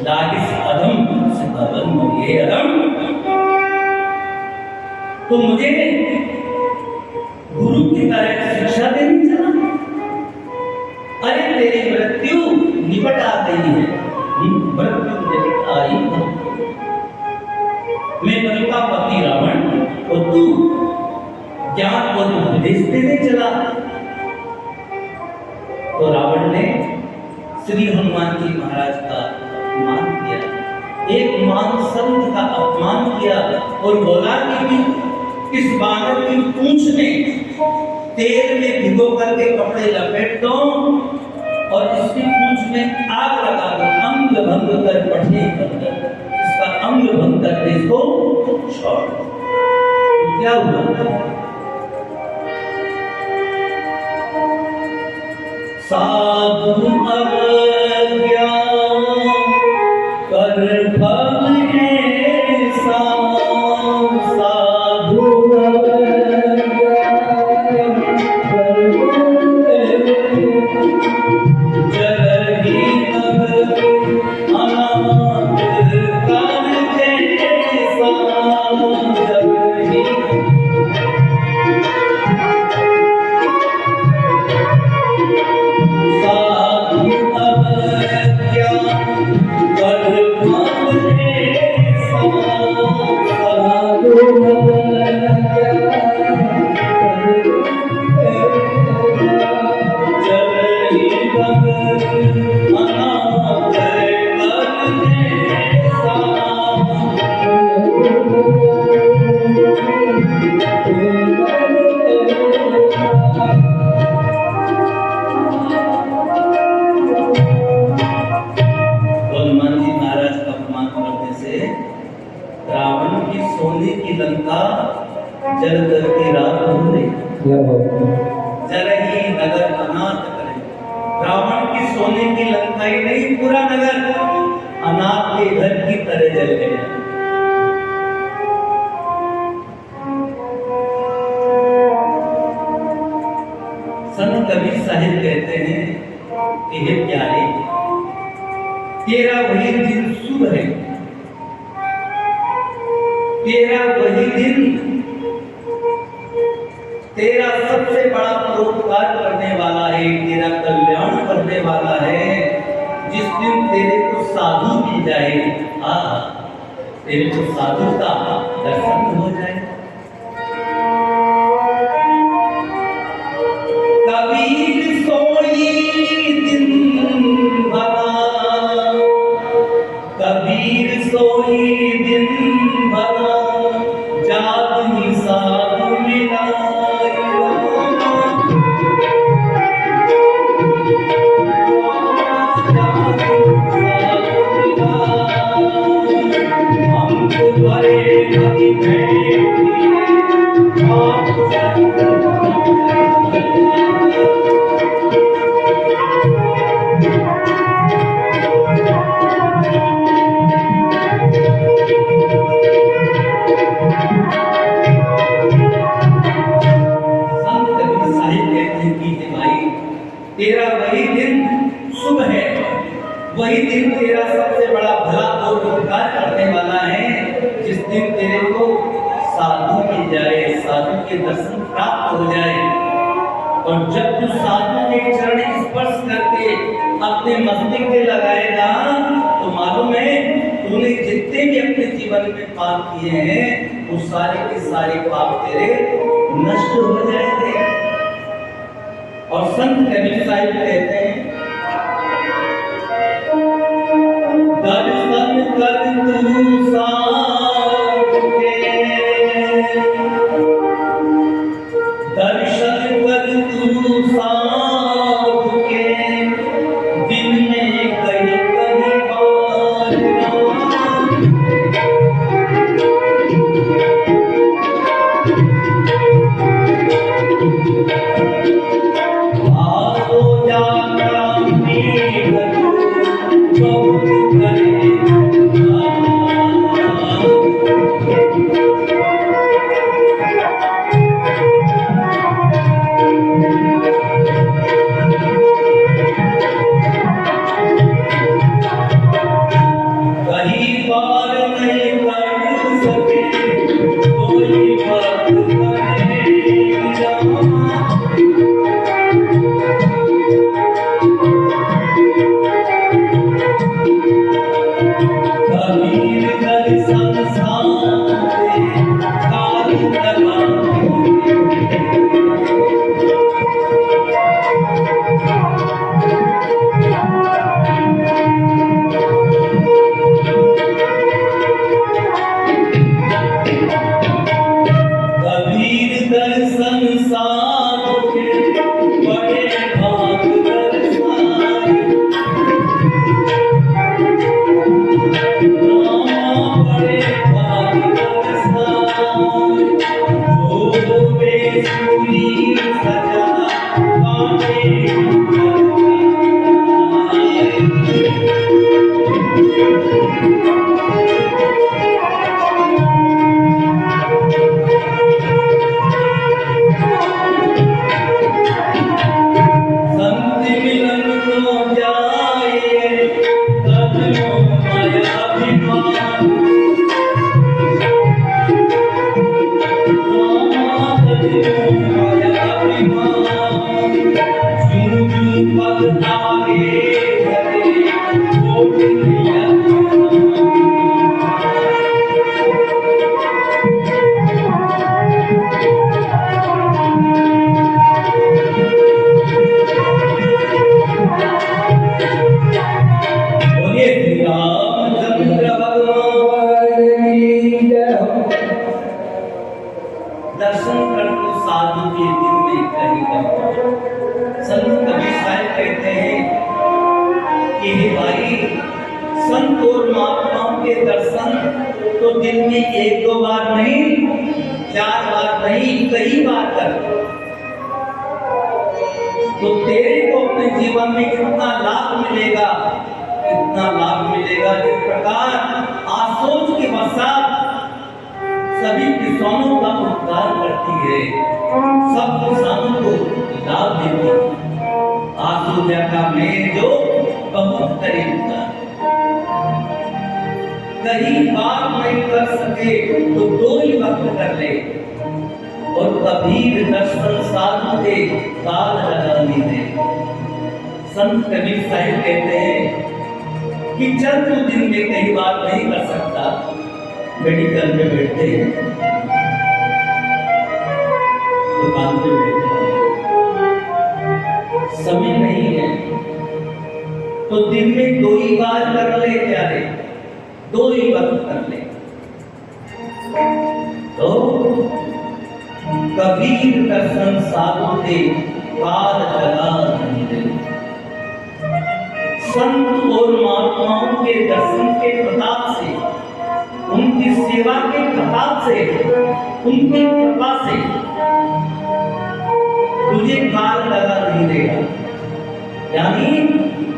लागिस अधम सिद्धावन। ये अधम, तो मुझे गुरु की तरह शिक्षा देनी चाहिए। अरे तेरी मृत्यु निकट आ गई है, मृत्यु निकट आई। मैं लंकापति रावण और तू ज्ञान और उपदेश देने चला। तो रावण ने श्री हनुमान जी महाराज का अपमान किया, एक महान संत का अपमान किया और बोला कि इस बानर की पूंछ में तेल में भिगो करके कपड़े लपेट दो और इसकी पूंछ में आग लगा दो, अंग भंग कर पठे कर इसका अंग भंग कर इसको छोड़। तो क्या हुआ, साधु अवज्ञा कर फल ऐसा, साधु अवज्ञा कर जलहि नगर अनाथ कर जैसा, जलहि साधु रावण की सोने की लंका जल जल के रात हो रही, जल ही नगर अनाथ करे। रावण की सोने की लंका ही नहीं, पूरा नगर अनाथ के घर की तरह जल गया। संत कबीर साहिब कहते हैं कि हे प्यारे, तेरा वही दिन शुभ है, तेरा वही दिन तेरा सबसे बड़ा परोपकार करने वाला है, तेरा कल्याण करने वाला है, जिस दिन तेरे को साधु मिल जाए, तेरे को साधु का दर्शन हो जाए। कबीर सोई दिन भला, कबीर सोई दिन भला, जाति साधु मिला। तेरा वही दिन शुभ है, वही दिन तेरा सबसे बड़ा भला और उपकार करने वाला है, जिस दिन तेरे को साधु मिल जाए, साधु के दर्शन प्राप्त हो जाए। और जब तू साधु के चरण स्पर्श करके अपने मस्तक पे लगाएगा तो मालूम है तूने जितने भी अपने जीवन में पाप किए हैं वो सारे के सारे पाप तेरे नष्ट हो जाएंगे। और संत कबीर साहिब कहते हैं, दर्शन कर तू साधु के, दर्शन कर तू साधु के, दिन में कहीं कहीं बार दर्शन कर तो साधु के दिल में कहीं कहीं। संत कबीर साहिब कहते हैं कि हे भाई, संत और महात्माओं के दर्शन तो दिन में एक दो बार नहीं, 4 बार नहीं, कई बार कर, तो तेरे को अपने जीवन में कितना लाभ मिलेगा, कितना लाभ मिलेगा। जिस प्रकार आसोच के बरसात सभी किसानों का उद्धार करती है, सब किसानों को लाभ देती है। आसोचा का मैं जो बहुत करीब था, कहीं बात नहीं कर सके तो 2 ही वक्त कर ले, और कबीर दर्शन साधु दे काल लगानी दे। संत कबीर साहिब कहते हैं कि चल तू दिन में कई बात नहीं कर सकता, मेडिकल में बैठते हैं, दुकान पे बैठे, समय नहीं है, तो दिन में 2 ही बार कर ले, क्या रे, 2 ही वक्त कर ले। तो कबीर दर्शन साधु दे काल लगा नहीं दे। संत और महात्माओं के दर्शन के प्रताप से, उनकी सेवा के प्रताप से, उनकी कृपा से तुझे काल लगा नहीं देगा, यानी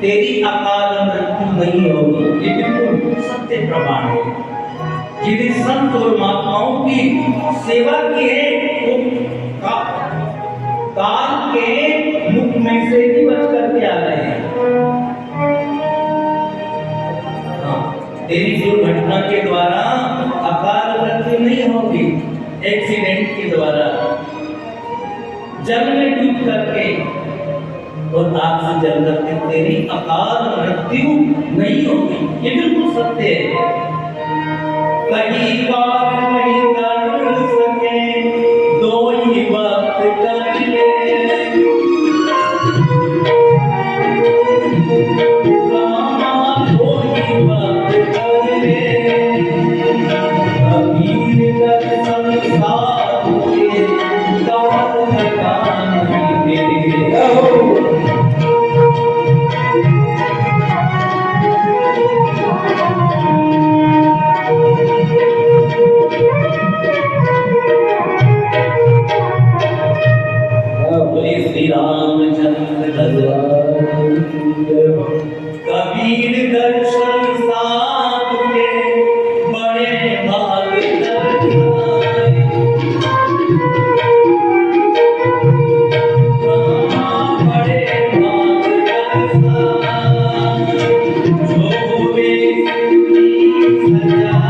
तेरी अकाल मृत्यु नहीं होगी। ये बिल्कुल सत्य प्रमाण है। जिन्हें संत और महात्माओं की सेवा की है वो काल के मुख में से ही बच करके आ रहे हैं। तेरी दुर्घटना के द्वारा अकाल मृत्यु नहीं होगी, एक्सीडेंट के द्वारा, जल में डूब करके और आग से जल करके तेरी अकाल मृत्यु नहीं होगी। ये बिल्कुल सत्य है। कहीं बार नहीं कर सके, 2 ही वक्त कर ले, श्री रामचंद्र भगवान कबीर दर्शन साधु के बड़े भाग दर्शाए। बड़े भाग दर्शाए, जो वे सजा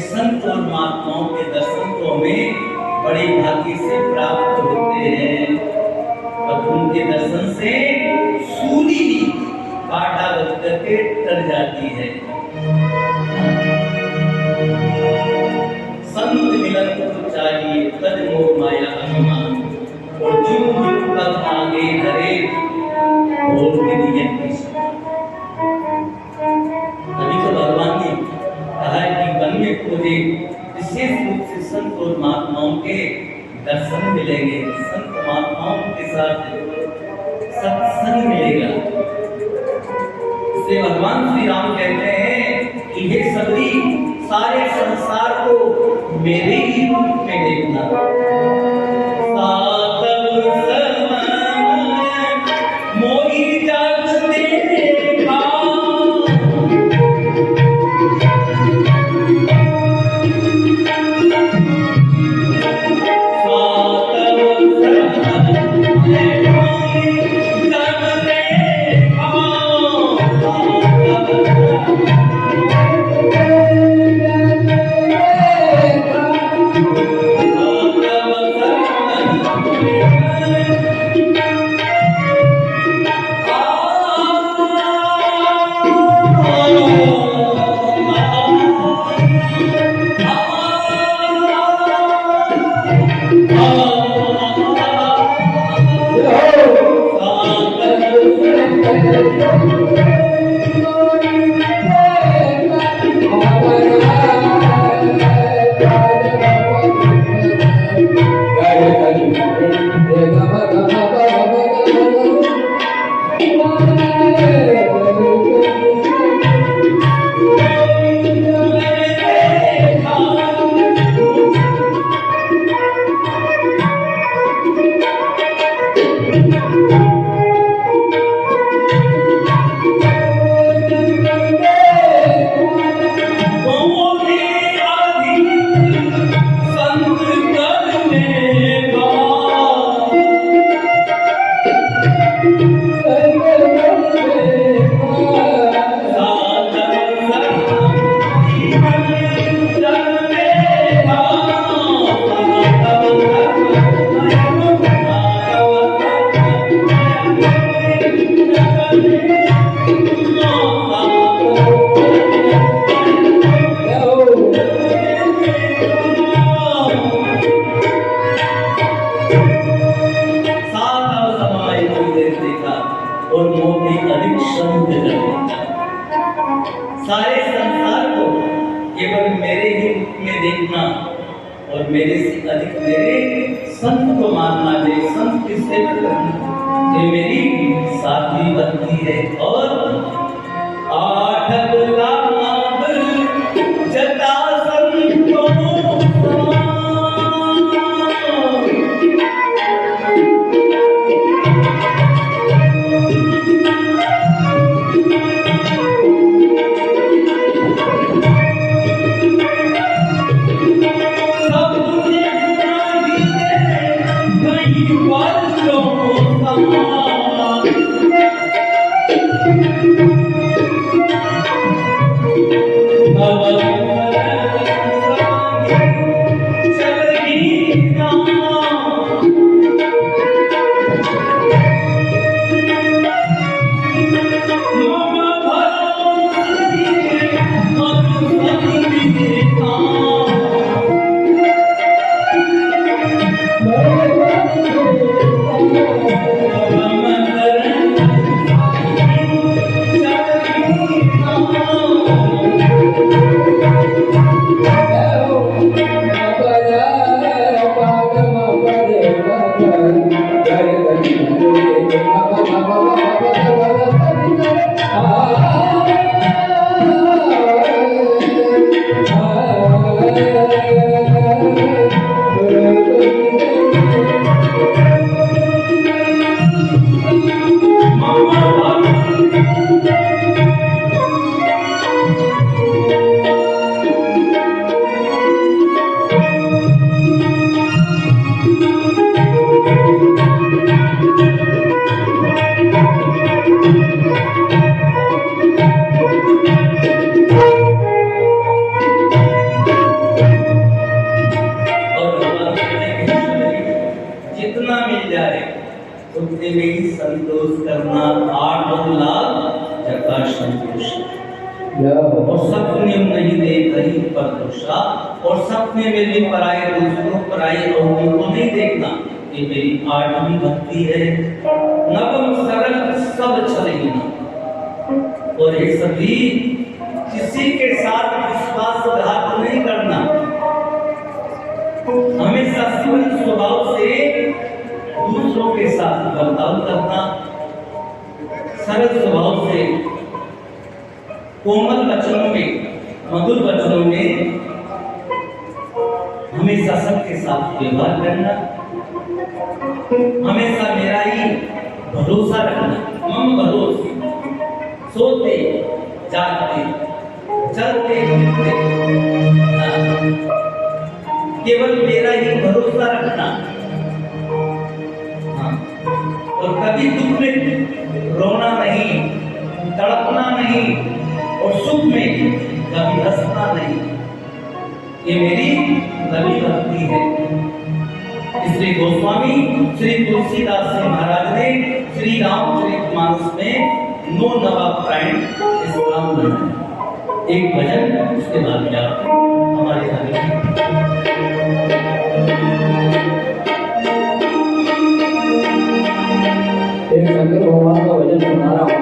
संत और महात्माओं के दर्शन तो हमें बड़े भाग्य से प्राप्त होते हैं, और उनके दर्शन से सूली भी कांटा बच करके तर जाती है। संत मिलन को चाहिए तद मोह माया अभिमान, और जो कब आगे धरे और नियत की। अभी तो भगवान ने कहा है कि वन में खोजे, विशेष रूप से संत और महात्माओं के दर्शन मिलेंगे, संत महात्माओं के साथ सत्संग मिलेगा। इसलिए भगवान श्री राम कहते हैं कि हे सबरी, सारे संसार को मेरे ही रूप में देखना। मोही जग देखा, सारे संसार को केवल मेरे ही रूप में देखना और मेरे से अधिक मेरे संत को मानना, मेरे संत की सेवा करना, ये मेरी सातवीं भक्ति है। और आठ गुलाब जटा संतों उतने में ही संतोष करना, आठ लाख जटा संतोष। और सपने नहीं देख रही परदोषा, और सपने में भी पराये दूसरों पराये औरों को नहीं देखना, ये मेरी आठवीं भक्ति है। नवम सरल सब चलेगी ना, और ये सभी किसी के साथ विश्वासघात नहीं करना, हमेशा सरल स्वभाव से दूसरों के साथ बर्ताव करना, सरल स्वभाव से कोमल वचनों में, मधुर वचनों में हमेशा सबके साथ व्यवहार करना, हमेशा मेरा ही भरोसा रखना। मम भरोसे, सोते जागते चलते फिरते केवल मेरा ही भरोसा रखना। और कभी दुख में रोना नहीं, तड़पना नहीं, और सुख में कभी हंसना नहीं, ये मेरी नवी भक्ति है। इसलिए गोस्वामी श्री तुलसीदास जी महाराज ने श्री रामचरितमानस में 9 नवाप्रायण इस नाम बनाया। एक भजन, उसके बाद क्या हमारे आगे एक शंकर भगवान का भजन सुना रहा हूँ।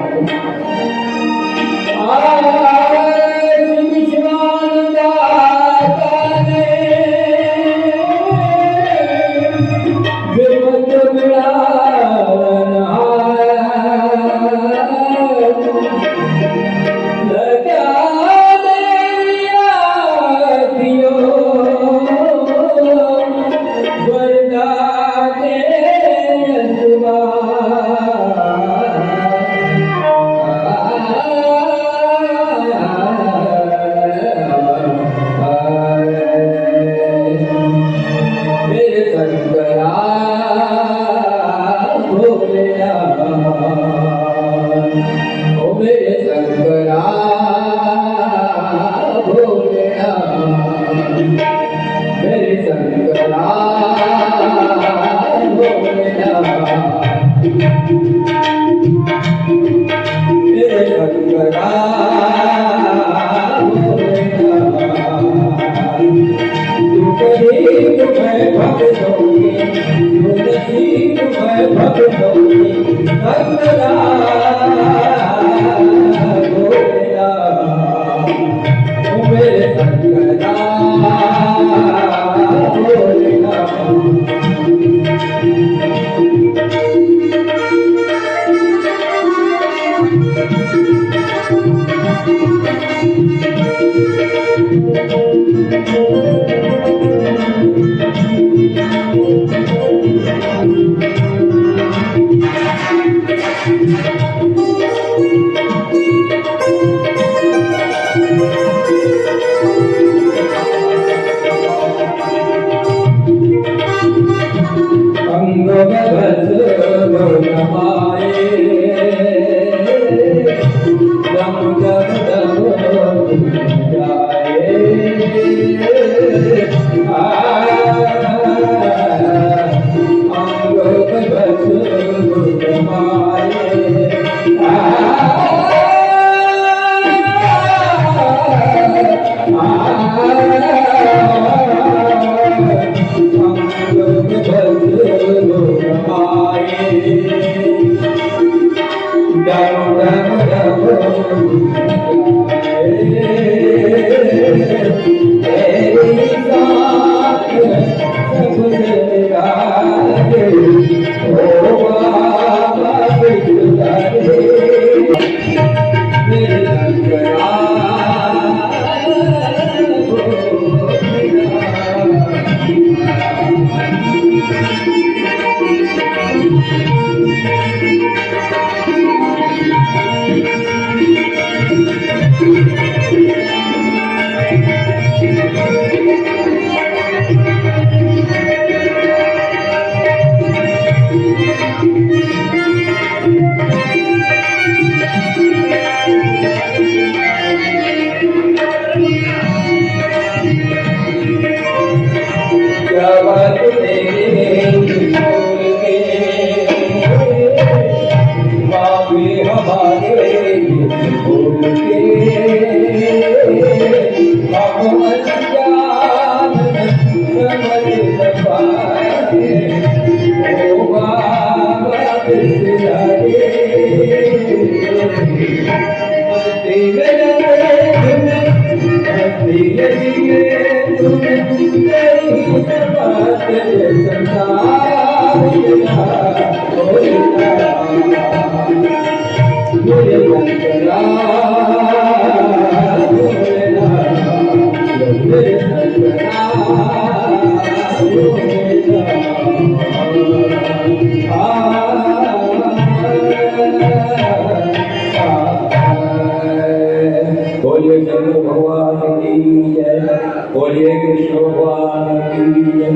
बोलिए शंकर भगवान की जय, बोलिए कृष्ण भगवान की जय,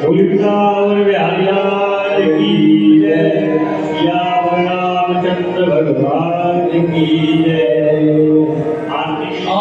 वृंदावन बिहारी लाल की जय, सियावर रामचंद्र भगवान की जय। आरती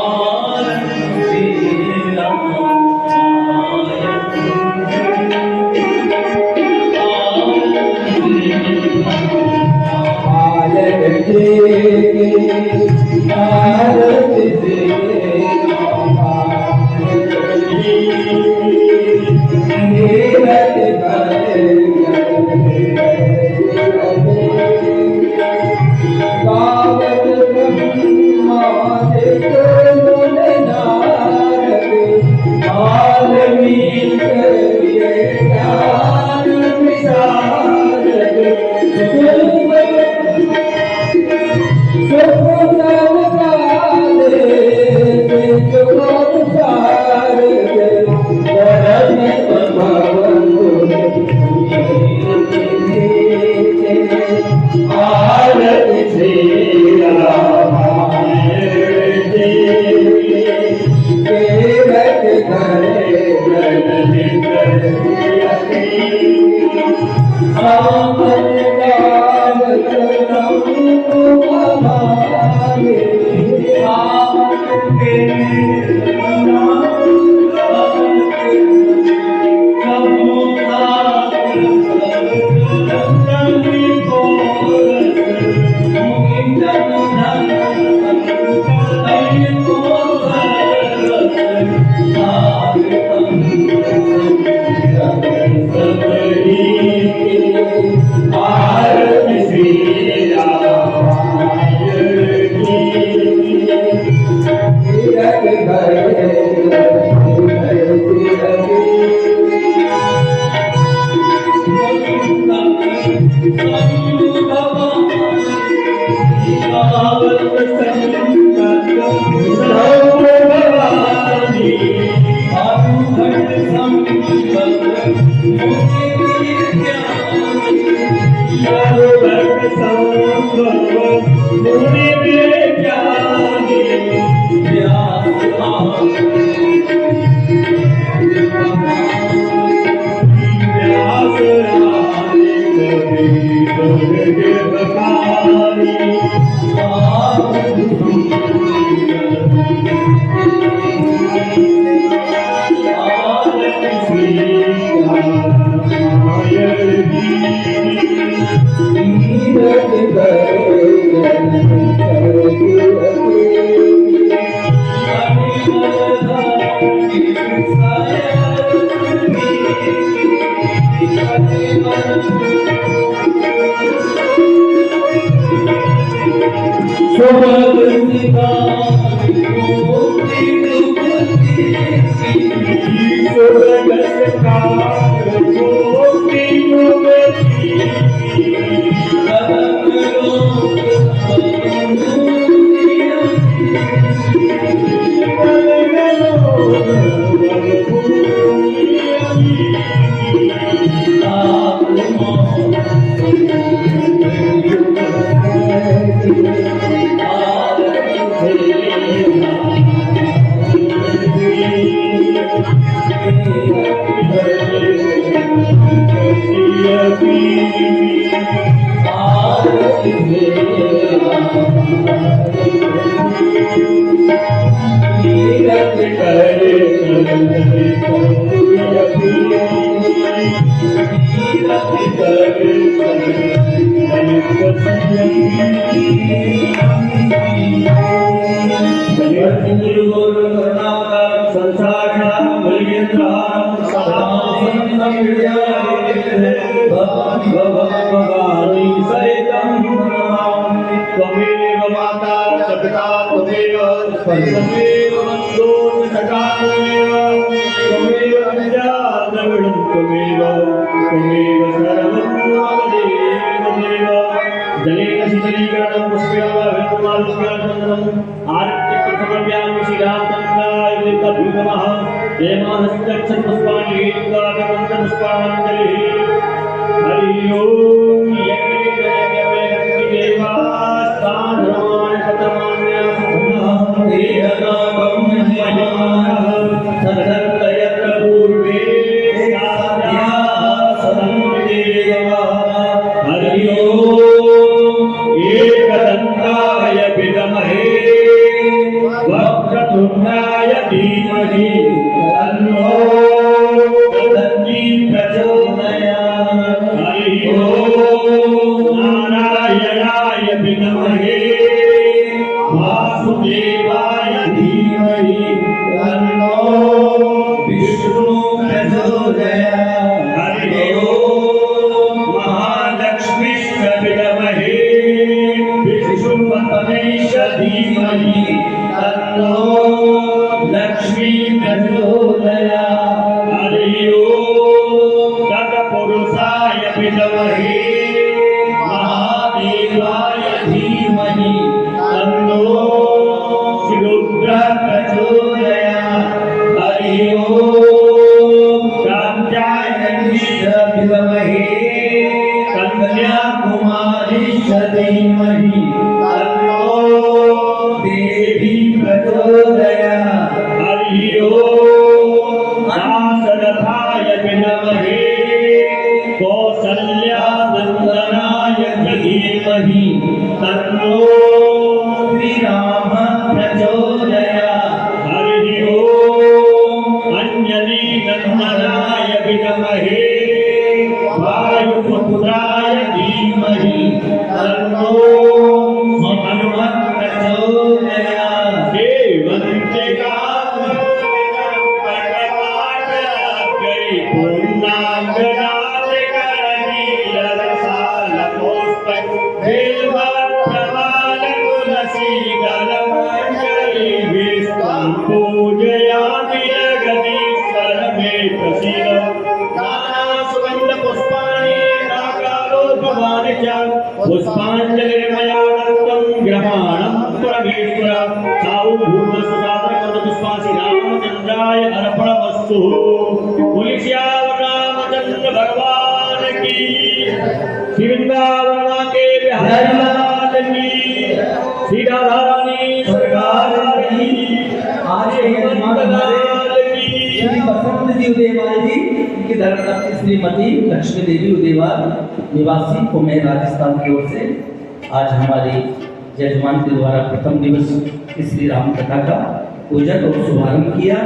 त्वमेव सर्वं देव जलेन शीतलीकरणं पुष्पेणाभिषेकं आरत्यप्रथमव्यां श्रीरामचन्द्राय नमः देवानश्चक्षन् पुष्पाणि पुष्पाञ्जलिः हरि ओम देवास्तान्नमामि पूर्वे हरि ओम एकदन्ताय विद्महे वक्रतुण्डाय धीमहि तन्नो दन्ती प्रचोदयात् हरि ओम नारायणाय विद्महे वासुदेवाय धीमहि तन्नो विष्णु प्रचोदयात् हरि ओम महालक्ष्मीश्च विद्महे विष्णुपत्नीश्च धीमहि तन्नो लक्ष्मी प्रचोदयात् हरि ओम तत्पुरुषाय विद्महे महादेवाय धीमहि तन्नो रुद्र प्रचोदयात् हरि ओम कात्यायनीश्च विद्महे कन्याकुमारीश्च धीमहि तन्नो देवी प्रचोदयात् हरि ओम दाशरथाय विद्महे कौसल्यानन्दनाय धीमहि तन्नो श्रीराम प्रचोदयात् हरि ओम अंजनीनन्दनाय विद्महे वायुपुत्राय धीमहि तन्नो हनुमत् प्रचोदयात् देवन्ते पूजयामि जगदीश्वर मे प्रसीद नाना सुगंध पुष्पाणि रागालोकमानि च पुष्पाञ्जलिर्मया दत्तं ग्रहाणं परमेश्वर सावभूतसुधारकं पुष्पासि रामचन्द्राय अर्पणमस्तु बोलिए श्याम रामचंद्र भगवान की श्री वृंदावन के बिहारी लाल की श्री राधा रानी सरकार की आज श्री बसंत जी उदेवाल जी इनकी धर्मपत्नी श्रीमती लक्ष्मी देवी उदेवाल निवासी पुणे राजस्थान की ओर से आज हमारी जजमान के द्वारा प्रथम दिवस की श्री राम कथा का पूजन और शुभारंभ किया।